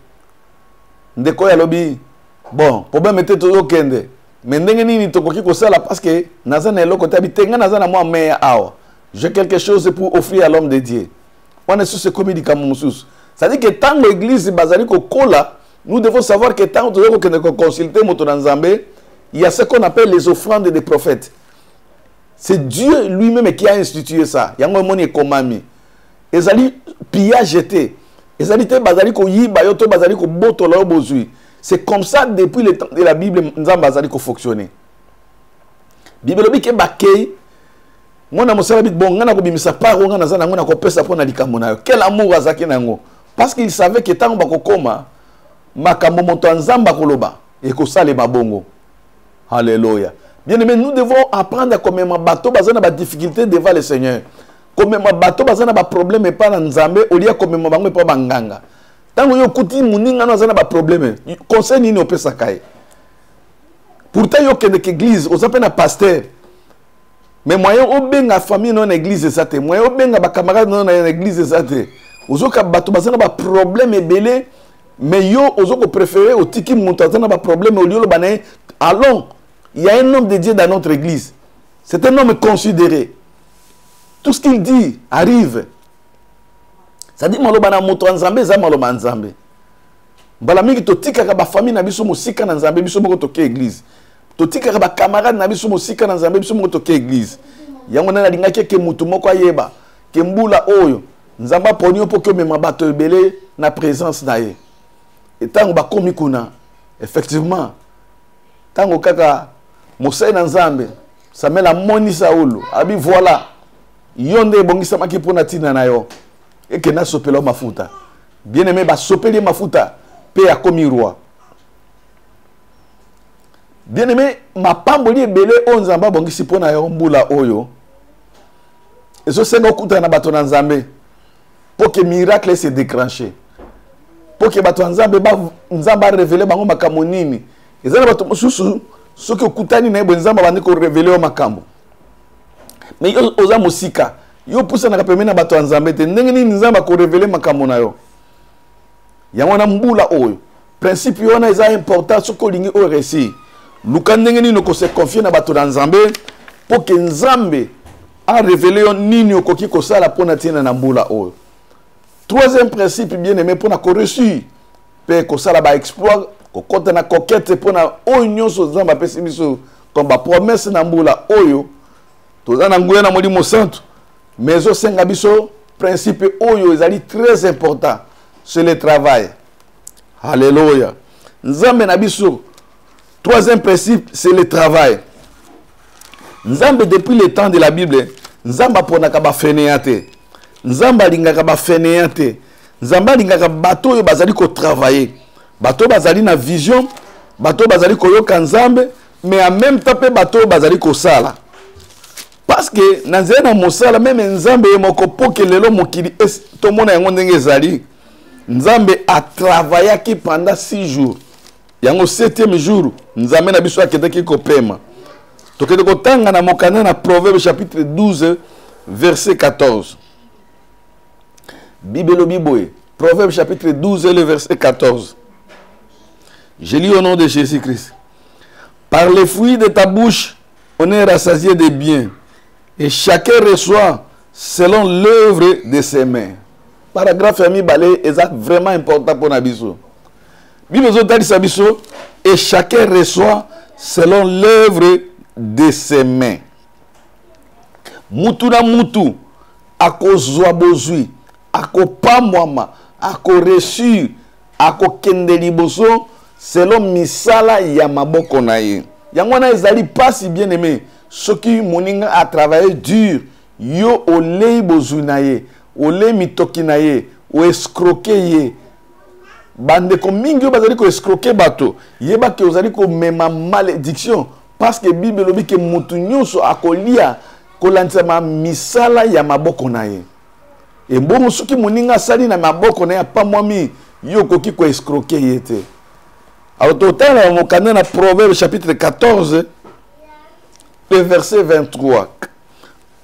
ndeko ya lobi bon problème était toujours kende mais ndenge nini tokoki kosala parce que nazana eloko tabi tenga nazana moi mais awa j'ai quelque chose pour offrir à l'homme de Dieu. On est sur ce communiqué mususu. Ça dit que tant l'église bazali ko kola, nous devons savoir que tant nous devons consulter moto nzambe, il y a ce qu'on appelle les offrandes des prophètes. C'est Dieu lui-même qui a institué ça. Yango moni komami. Ezali pillage jeté. Ezali te bazali ko yiba yo to bazali ko botola bozui. C'est comme ça depuis le temps de la Bible nzamba bazali ko fonctionner. Bible lobi ke bakei mona mosala bit bon ngana ko bimisa paro ngana za nango na ko pesa pona likambo na yo. Quel amour azaki nango. Parce qu'il savait que tant bako koma makambo moto nzamba koloba et ko sale mabongo. Alléluia. Bien aimé, nous devons apprendre à comment ma bateau bazana ba difficulté devant le Seigneur. Comment ma bateau bazana ba problème et pas nzambe au lieu comment ma bango pas banganga. Tant yo kuti muninga no bazana ba problème. Conseil nini opesa kai. Pourtant yo kende église, aux appels na pasteur. Mais moyen obenga famille non église ça te. Moyen obenga ba camarade non église ça te. Ozoka bateau bazana ba problème et belé. Mais yo ozoko préférer au tiki montazana ba problème au lieu le bané. Allons. Il y a un homme de Dieu dans notre église. C'est un homme considéré. Tout ce qu'il dit arrive. Ça dit maloba na moto nzambe za maloba nzambe. Mbala mingi totika ka ba famille na biso musika na nzambe biso moko toke église. Totika ka ba camarade na biso musika na nzambe biso moko toke église. Yango na lingaki ke mutu moko ayeba ke mbula oyo nzamba poni opo ke mema bato ebele na présence na ye. Et tant ba komi kuna effectivement tango kaka Mosai na nzambe Samuel amoni Saulu abi voilà yonde bongisa maki pona tina na yo eke na sopela mafuta bien aimé ba sopeli mafuta pe akomi roi. Bien aimé mapamboli ebele o nzamba bongisi pona yo mbula oyo ezo sengo kuta na bato na nzambe pour que miracle se déclencher pour que bato nzambe ba nzamba révéler bango makambo nini ezana bato mususu ce que kutani na nzamba bandi ko révéler o makambo mais yo oza musika yo pusa na kapemena bato nzambe te ndenge nini nzamba ko révéler makambo na yo yango na mbula oyo principe yo na eza important ce ko lingi o réussir luka ndenge nini ko se confier na bato nzambe pour que nzambe a révéler yo nini okoki ko sala pona tina na mbula oyo. Troisième principe bien aimé pona ko réussir pe ko sala ba exploit kokota na coquette pona oyo nyonso nzamba pesi biso comme ba promesse na mbula oyo tozana nguya na molimo santo mais o senga biso principe oyo ezali très important c'est le travail. Alléluia. Nzambe na biso troisième principe c'est le travail. Nzambe depuis le temps de la Bible nzamba pona ka ba fainéante nzamba lingaka ba fainéante nzamba lingaka bato oyo bazali ko travailler bato bazali na vision bato bazali koyoka nzambe mais en même temps pe bato bazali ko sala parce que nanzela na mosala même nzambe moko poke lelo mokili to mona yango ndenge ezali nzambe a travaillé qui pendant 6 jours yango 7e jour nzambe na biso akendaki kopema tokende kotanga na mokanda na Proverbe chapitre 12 verset 14. Bible Biboye Proverbe chapitre 12 le verset 14. Je lis au nom de Jésus-Christ. Par les fruits de ta bouche, on est rassasié de biens, et chacun reçoit selon l'œuvre de ses mains. Paragraphe ami balé est vraiment important pour Nabiso. Bible Sabiso, et chacun reçoit selon l'œuvre de ses mains. Mutu na mutu, ako zwa bozui, ako pamwama, ako reçu, ako kendeli boso, selon misala ya maboko na ye. Yango na ezali pasi bien aimé. Soki moninga a travaillé dur, yo olei bozui na ye, olei mitoki na ye, o escroqué ye. bande ko mingi yo bazali ko escroquer bato yeba ke ozali ko mema malédiction parce que Bible lobi ke mutu nyonso akolia kolandisa ma misala ya maboko na ye et mbongo soki moninga sali na maboko na ya pa mwami yo koki ko escroquer yete. Alors total on connaît na Proverbe chapitre 14 le verset 23.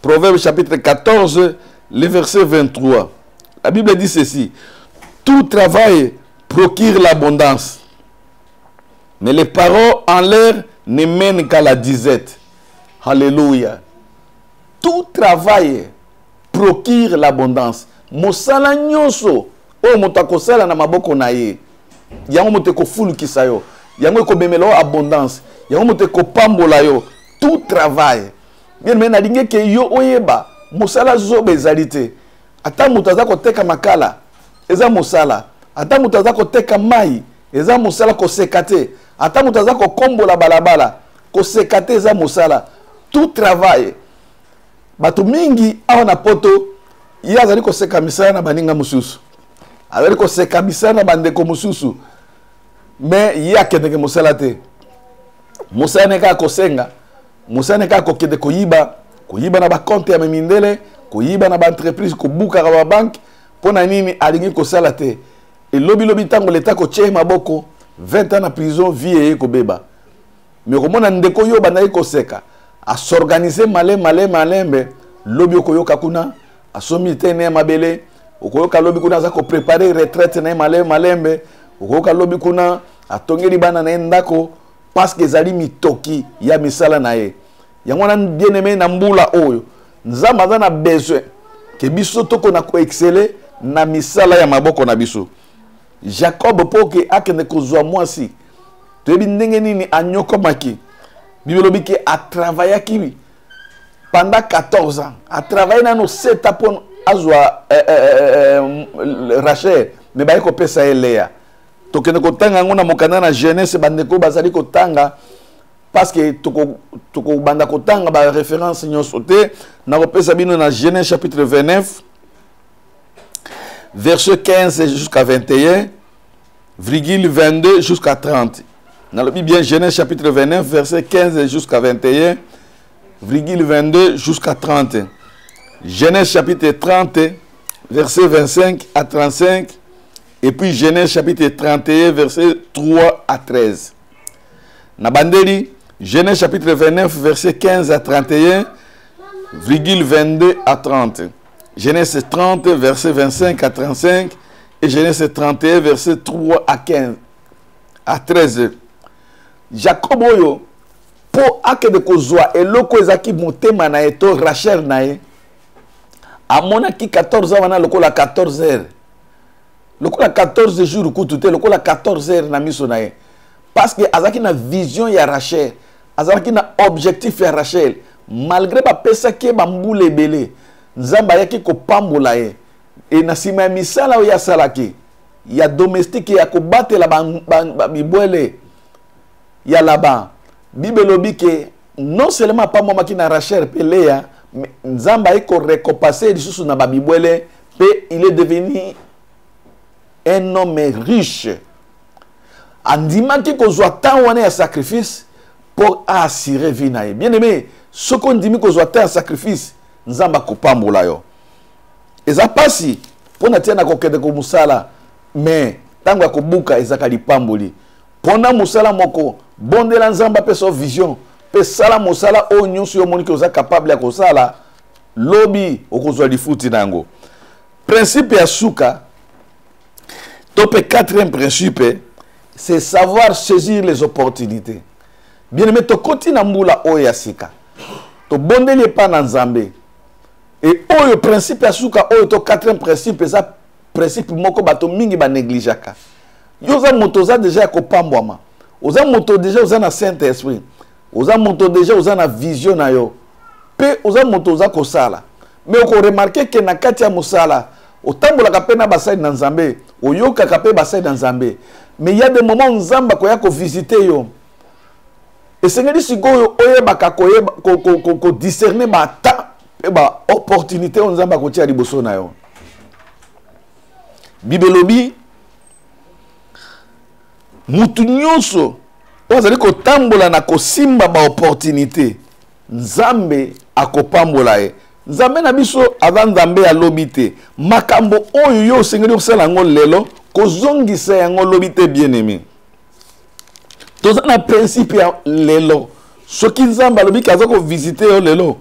Proverbe chapitre 14 le verset 23. La Bible dit ceci: tout travail procure l'abondance, mais les paroles en l'air ne mènent qu'à la disette. Alléluia. Tout travail procure l'abondance. Mosala nyonso o motako sala na maboko na ye. Yango moteko fulu kisayo. Yango ko bemelo abondance. Yango moteko pambola yo. Tout travail. Bien mais na linge ke yo oyeba mosala zo bezalité. Ata mutaza ko teka makala. Eza mosala. Ata mutaza ko teka mai. Eza mosala ko sekate. Ata mutaza ko kombola balabala. Ko sekate eza mosala. Tout travail. Bato mingi awa na poto ya azali ko seka misala na baninga mususu. Azali ko seka misala na bandeko mususu. Mais ya kendeke mosala te. Mosala neka ko senga. Mosala neka ko kende ko yiba na ba compte ya mindele, ko yiba na ba entreprise ko buka ba bank pona nini alingi ko sala te. Et lobi tango leta ko tche maboko 20 ans na prison vie ko beba. Mais ko mona ndeko yo banayi ko seka. A s'organiser malembe lobi okoyoka kuna asomi te ne mabele okoyoka lobi kuna za ko préparer retraite na malembe okoyoka lobi kuna atongeli bana na ndako parce que zali mitoki ya misala na ye yango na bien aimé na mbula oyo nzamba za na besoin ke biso toko na ko exceller na misala ya maboko na biso. Jacob poke akende kozwa mwasi toyebi ndenge nini anyokomaki. Bible dit qu'il a travaillé pendant 14 ans. A travaillé dans nos 7 ans pour Rachel. Mais il faut ça Léa. Donc nous avons na Genèse bandeko bazali kotanga parce que toko banda kotanga ba référence nyosote na kopesa bino na Genèse chapitre 29 verset 15 jusqu'à 21 virgule 22 jusqu'à 30. Dans le Bible, Genèse chapitre 29, verset 15 jusqu'à 21, virgule 22 jusqu'à 30. Genèse chapitre 30, verset 25 à 35. Et puis Genèse chapitre 31, verset 3 à 13. Nabandeli, Genèse chapitre 29, verset 15 à 31, virgule 22 à 30. Genèse 30, verset 25 à 35. Et Genèse 31, verset 3 à 15 à 13. Jacob oyo po akede kozwa eloko ezaki motema na eto Rachel na ye amona ki 14 ans wana lokola 14 heures lokola 14 jours kutu te lokola 14 heures na miso na ye parce que azaki na vision ya Rachel azaki na objectif ya Rachel malgré ba pesa ke ba mbule ebele nzamba yaki ko pambola ye e na sima ya misala oyo asalaki ya domestique ya kobatela ba bibwele ya là-bas, Bible lobi que non seulement pas moi qui na Rachel Pelea, mais Nzamba eko récompensé lisusu na babibwele, pe il est devenu un homme riche. Andima ki kozwa tant wana ya sacrifice pour assurer vie na ye. Bien aimé, ce qu'on dit que kozwa tant ya sacrifice, Nzamba kopambola yo. Eza pasi pour na tia na kokende ko musala, mais tango ya kobuka ezaka lipamboli. Pona musala moko bondela nzamba pe so vision pe sala musala o nyonso yo moni ke oza capable ya kosala lobi okozwa lifuti nango. Principe ya suka tope quatrième principe c'est savoir saisir les opportunités. Bien aimé to koti na mbula o ya sika to bondeli pa na nzambe et oyo principe ya suka oyo to quatrième principe ça principe moko bato mingi ba négligeaka. Yoza moto za déjà kopambwama. Oza moto déjà oza na Saint-Esprit. Oza moto déjà oza na vision na yo. Pe oza moto oza kosala. Mais oko remarquer que na kati ya musala, otambola kape na basai na Nzambe, oyoka kape basai na Nzambe. Mais il y a des moments où Nzamba koya ko visiter yo. Et sengeli sikoyo oyeba ko discerner ba ta pe ba opportunité Nzamba ko tia liboso na yo. Bible lobi mutu nyonso ozali kotambola na kosimba ba opportunité nzambe akopambola ye. Nzambe na biso aza nzambe ya lobi te. Makambo oyo yo osengeli kosala yango lelo kozongisa yango lobi te bien-aimé. Toza na principe ya lelo soki nzambe alobi kaza ko visiter yo lelo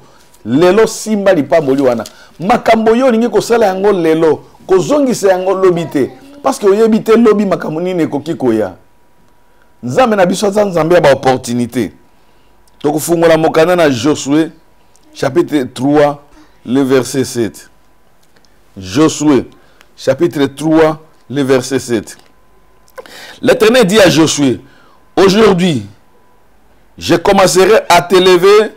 lelo simba lipamboli wana makambo yo olingi kosala yango lelo kozongisa yango lobi te parce que oyebi te lobi makambo nini ekoki koya. Nzambe na biso aza nzambe ya ba opportunité. Tokofungola mokanda na Josué chapitre 3 le verset 7. Josué chapitre 3 le verset 7. L'Éternel dit à Josué: aujourd'hui, je commencerai à t'élever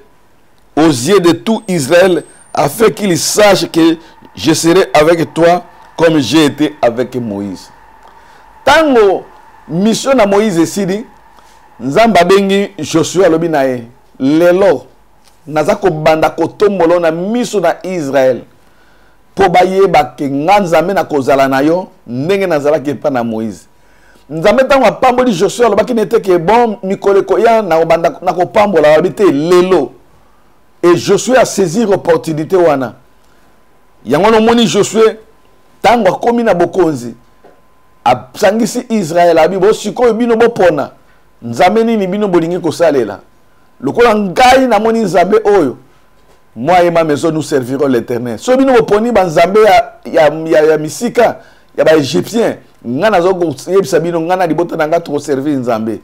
aux yeux de tout Israël afin qu'ils sachent que je serai avec toi comme j'ai été avec Moïse. Tango mission na Moïse esidi nzamba bengi Josué alobi na ye lelo nazako banda kotombolo na miso na Israël po bayeba ke nzambe na kozala na yo ndenge nazalaki pa na Moïse. Nzambe tango apamboli Josué alobaki nete ke bon mikoleko ya na banda na kopambola habité lelo. Et Josué a saisi l'opportunité wana. Yango no moni Josué tango akomi na bokonzi absangisi Israël abi bo sikoyo bino bopona nzambe nini bino bolingi kosalela. Lokola ngai na moni nzambe oyo moi et ma maison nous servirons l'Éternel. So bino boponi ba nzambe ya misika ya ba égyptien ngana zo yebisa bino ngana libota na nga to servir nzambe.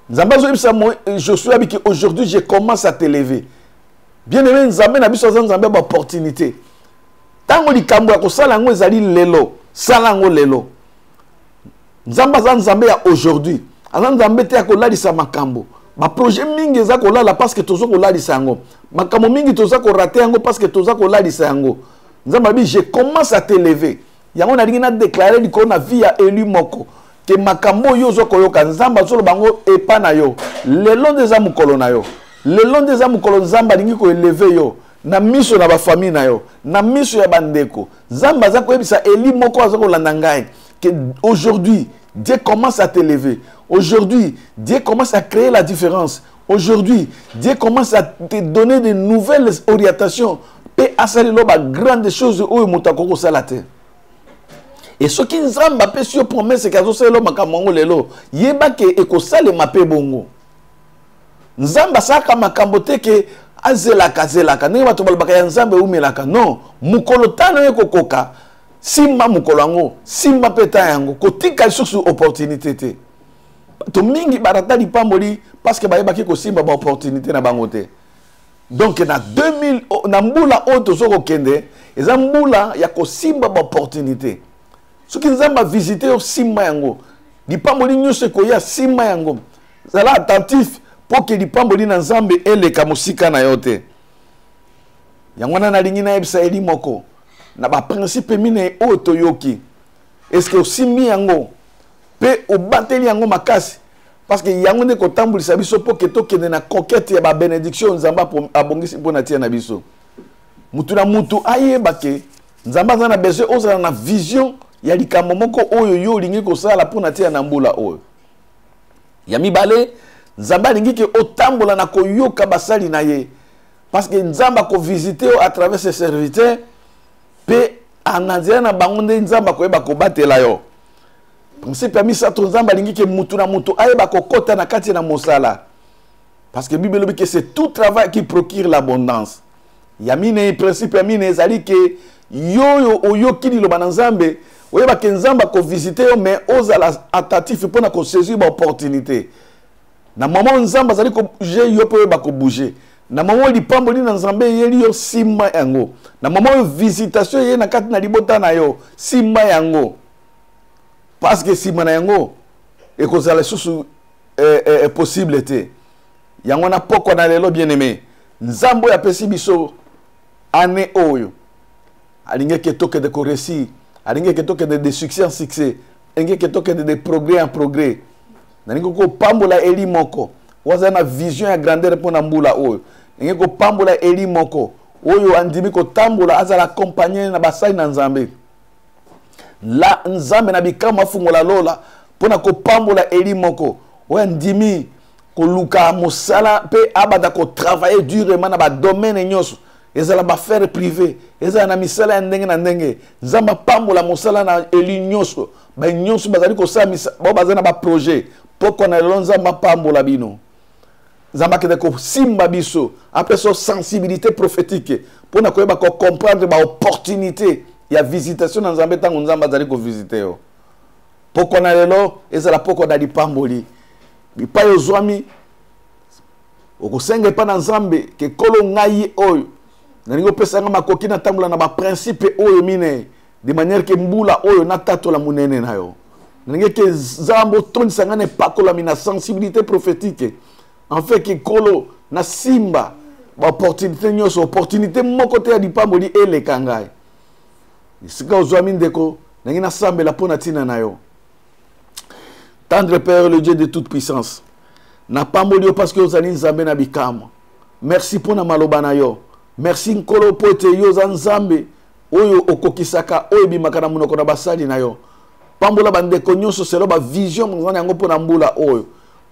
Nzambe zo yebisa Josué abi que aujourd'hui je commence à t'élever. Bien-aimé nzambe na biso nzambe ba opportunité. Tango likambo ya kosala ngo ezali lelo, sala ngo lelo. Nzamba za nzambe ya aujourd'hui. Ana nzambe te ya kolalisa makambo. Ba projet mingi eza kolala parce que tozo kolalisa yango. Makambo mingi toza ko rater yango parce que toza kolalisa yango. Nzamba bi je commence à t'élever. Yango na lingina déclarer liko na vie ya élu moko. Que makambo yo zo koyoka nzamba zolo bango epa na yo. Lelo ndeza mukolo na yo. Lelo ndeza mukolo nzamba lingi ko élever yo. Na miso na ba famille na yo. Na miso ya bandeko. Nzamba za ko ebisa élu moko azo kolanda ngai. Que aujourd'hui Dieu commence à t'élever. Aujourd'hui, Dieu commence à créer la différence. Aujourd'hui, Dieu commence à te donner de nouvelles orientations. Et à ça, il y a grandes choses où il y a la terre. Et ce qui nous a fait sur promesse, c'est que c'est l'homme qui a fait que mape bongo. Nzamba saka makambote ke azelaka zelaka. Ne ba to balbaka ya nzamba umelaka. Non, mukolo tano ekokoka. Simba mukolango, simba peta yango, kotika lisusu opportunité te. To mingi barata li pamboli parce que bayeba ki ko simba ba opportunité na bango te. Donc na 2000 na mbula oto soko kende, eza mbula ya ko simba ba opportunité. Soki nzamba visiter o simba yango, li pamboli nyose ko ya simba yango. Zala attentif pour que li pamboli na nzambe eleka musika na yote. Yango na lingi na ebisa eli moko. Na ba principe mine oto yoki. Est-ce que aussi mi yango pe o bateli yango makasi parce que yango ne ko tambulisa biso po ke to kende na conquête ya ba bénédiction nzamba pour abongisi pona tia na biso. Mutu na mutu ayeba ke nzamba za na besoin ozala na vision ya likambo moko oyo yo lingi ko sala pona tia na mbula oyo. Ya mibale nzamba lingi ke otambola na koyoka basali na ye parce que nzamba ko visiter à travers ses serviteurs pe anazia na bangonde nzamba koyeba ko batela yo. Principe ya misato nzamba lingi ke mutu na mutu ayeba ko kota na kati na mosala. Parce que Bible dit que c'est tout travail qui procure l'abondance. Ya mine principe ya mine ezali ke yo oyo kili lo banzambe oyeba ke nzamba ko visiter yo mais ozala attentif pona ko saisir ba opportunité. Na moment nzamba zali ko bouger yo po ba ko bouger. Na moment lipamboli na nzambe yeli yo simba yango. Na moment visitation ye na kati na libota na yo simba yango. Parce que simba na yango e kozala susu possible te. Yango na poko na lelo bien aimé. Nzambo ya pesi biso ane oyo. Alinge ke toke de ko réussir, alinge ke toke de succès en succès, alinge ke toke de progrès en progrès. Na ningo ko pambola eli moko. Waza na vision ya grandeur pona mbula oyo. Nge ko pambola eli moko. Oyo andimi ko tambola azala accompagner na basai na nzambe. La nzambe na bikama fungola lola pona ko pambola eli moko oya ndimi ko luka mosala pe abada ko travailler durement na ba domaine nyonso ezala ba faire privé ezala na misala ndenge na ndenge nzamba pambola mosala na eli nyonso ba nyonso bazali ko sa ba bazana ba projet poko na nzamba pambola bino nzamba kede ko simba biso après so sensibilité prophétique pona ko ba ko comprendre ba opportunité ya visitation na nzambe tango nzamba azali ko visiter yo poko na lelo ezala poko na lipamboli bipai ozwami okosenga epa na nzambe ke kolo ngai oyo nalingi opesanga makoki na tambola na baprincipe oyo mine de manière ke mbula oyo natatola munene na yo nalingi ke nzambe otondisanga na epakolami na sensibilité prophétique en fait ke kolo na simba baopportunité nyonso opportunité moko te ya lipamboli eleka ngai esika ozwami ndeko nalingi nasambela mpo na ntina na yo. Tendre Père, le Dieu de toute puissance. Na pamboli yo parce que ozali nzambe na bikama. Merci pour na maloba na yo. Merci nkolo po ete yo za nzambe oyo okokisaka oyo bimaka na munoko na basali na yo. Pambola bandeko nyonso selo ba vision mwanzani yango po na mbula oyo.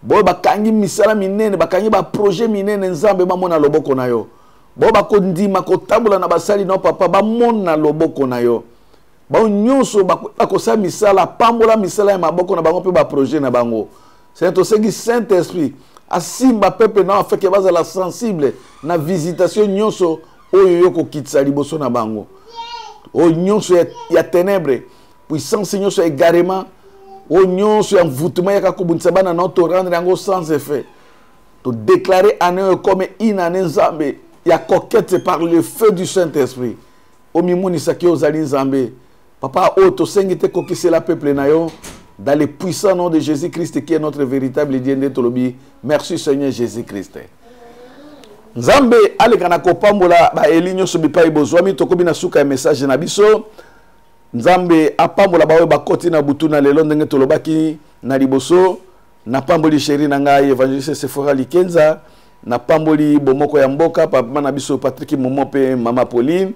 Boyo bakangi misala minene, bakangi ba projet minene nzambe ba mona loboko na yo. Boyo bakondima ko tambola na basali na papa ba mona loboko na yo. Ba nyonso bakosa misala pambola misala ya maboko na bango pe ba projet na bango. C'est to segi Saint-Esprit asimba peuple na afeke bazala sensible na visitation nyonso oyo yoko kitsa liboso na bango. O nyonso ya ténèbres puissance nyonso égarement o nyonso ya envoûtement ya kakubunisa bana na to rendre yango sans effet. To déclarer année comme une année nzambe ya coquette par le feu du Saint-Esprit. O mimuni saki ozali nzambe. Papa, oh, to sengite kokise la peuple na yo dans le puissant nom de Jésus-Christ qui est notre véritable Dieu de Tolobi. Merci Seigneur Jésus-Christ. Nzambe alekana ko pambola ba elinyo so bipai bozwami tokobi na suka ya message na biso. Nzambe apambola ba ba koti na butu na lelo ndenge tolobaki na liboso na pamboli chéri na ngai évangéliste Sephora Likenza na pamboli bomoko ya mboka papa na biso Patrick Momo pe mama Pauline.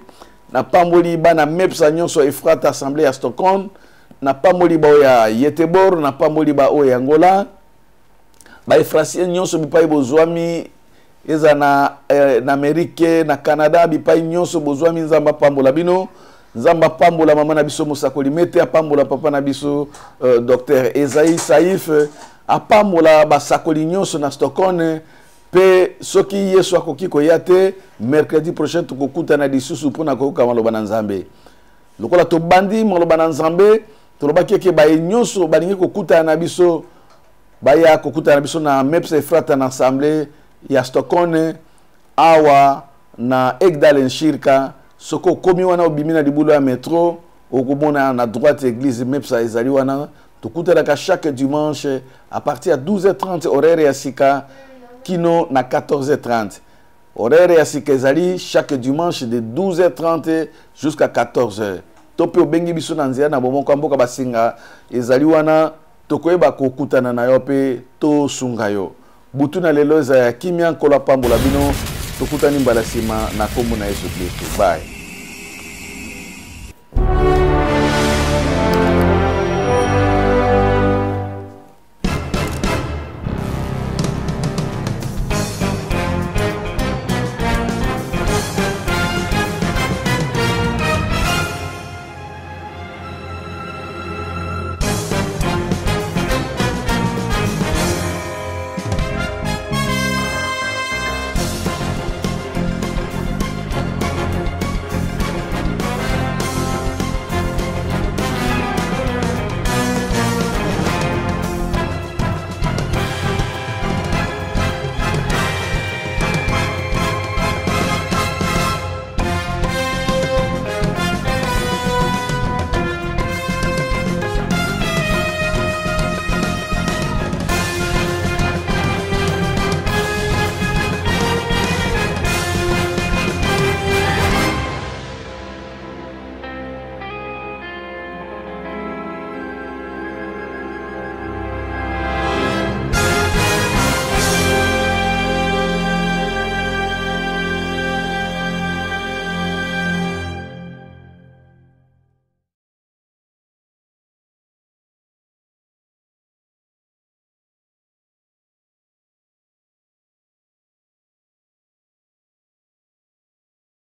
Na pamboli bana mepsa nyonso Efrata assemblée à Stockholm na pamboli ba ya Yetebor na pamboli ba o ya Angola ba Efrasien nyonso bipai bozwami eza na Amerique na Canada bipai nyonso bozwami nzamba pambola bino nzamba pambola mama na biso Mosakoli mete apambola papa na biso docteur Esaïe Saïf apambola ba sakoli nyonso na Stockholm. Pe soki yesu akoki koyate mercredi prochain tukokuta na disusu pona koka maloba na nzambe lokola to bandi maloba na nzambe tolobaki ke ba nyonso balingi kokuta na biso baya kokuta na biso na MEPS Efrata na assemblée ya Stockholm awa na Egdalen Shirka soko komi wana obimi na libulo ya metro okomona na droite église MEPS ezali wana tukuta ka chaque dimanche à partir à 12h30 horaire ya sika kino na 14h30. Horaire ya sikezali chaque dimanche de 12h30 jusqu'à 14h. Tope obengi biso na nzia na bomoko mboka basinga ezali wana tokoyeba kokutana na yo pe to sunga yo. Butu na lelo za kimia kola pambola bino tokutani mbala sima na kombo na Yesu Kristo. Bye.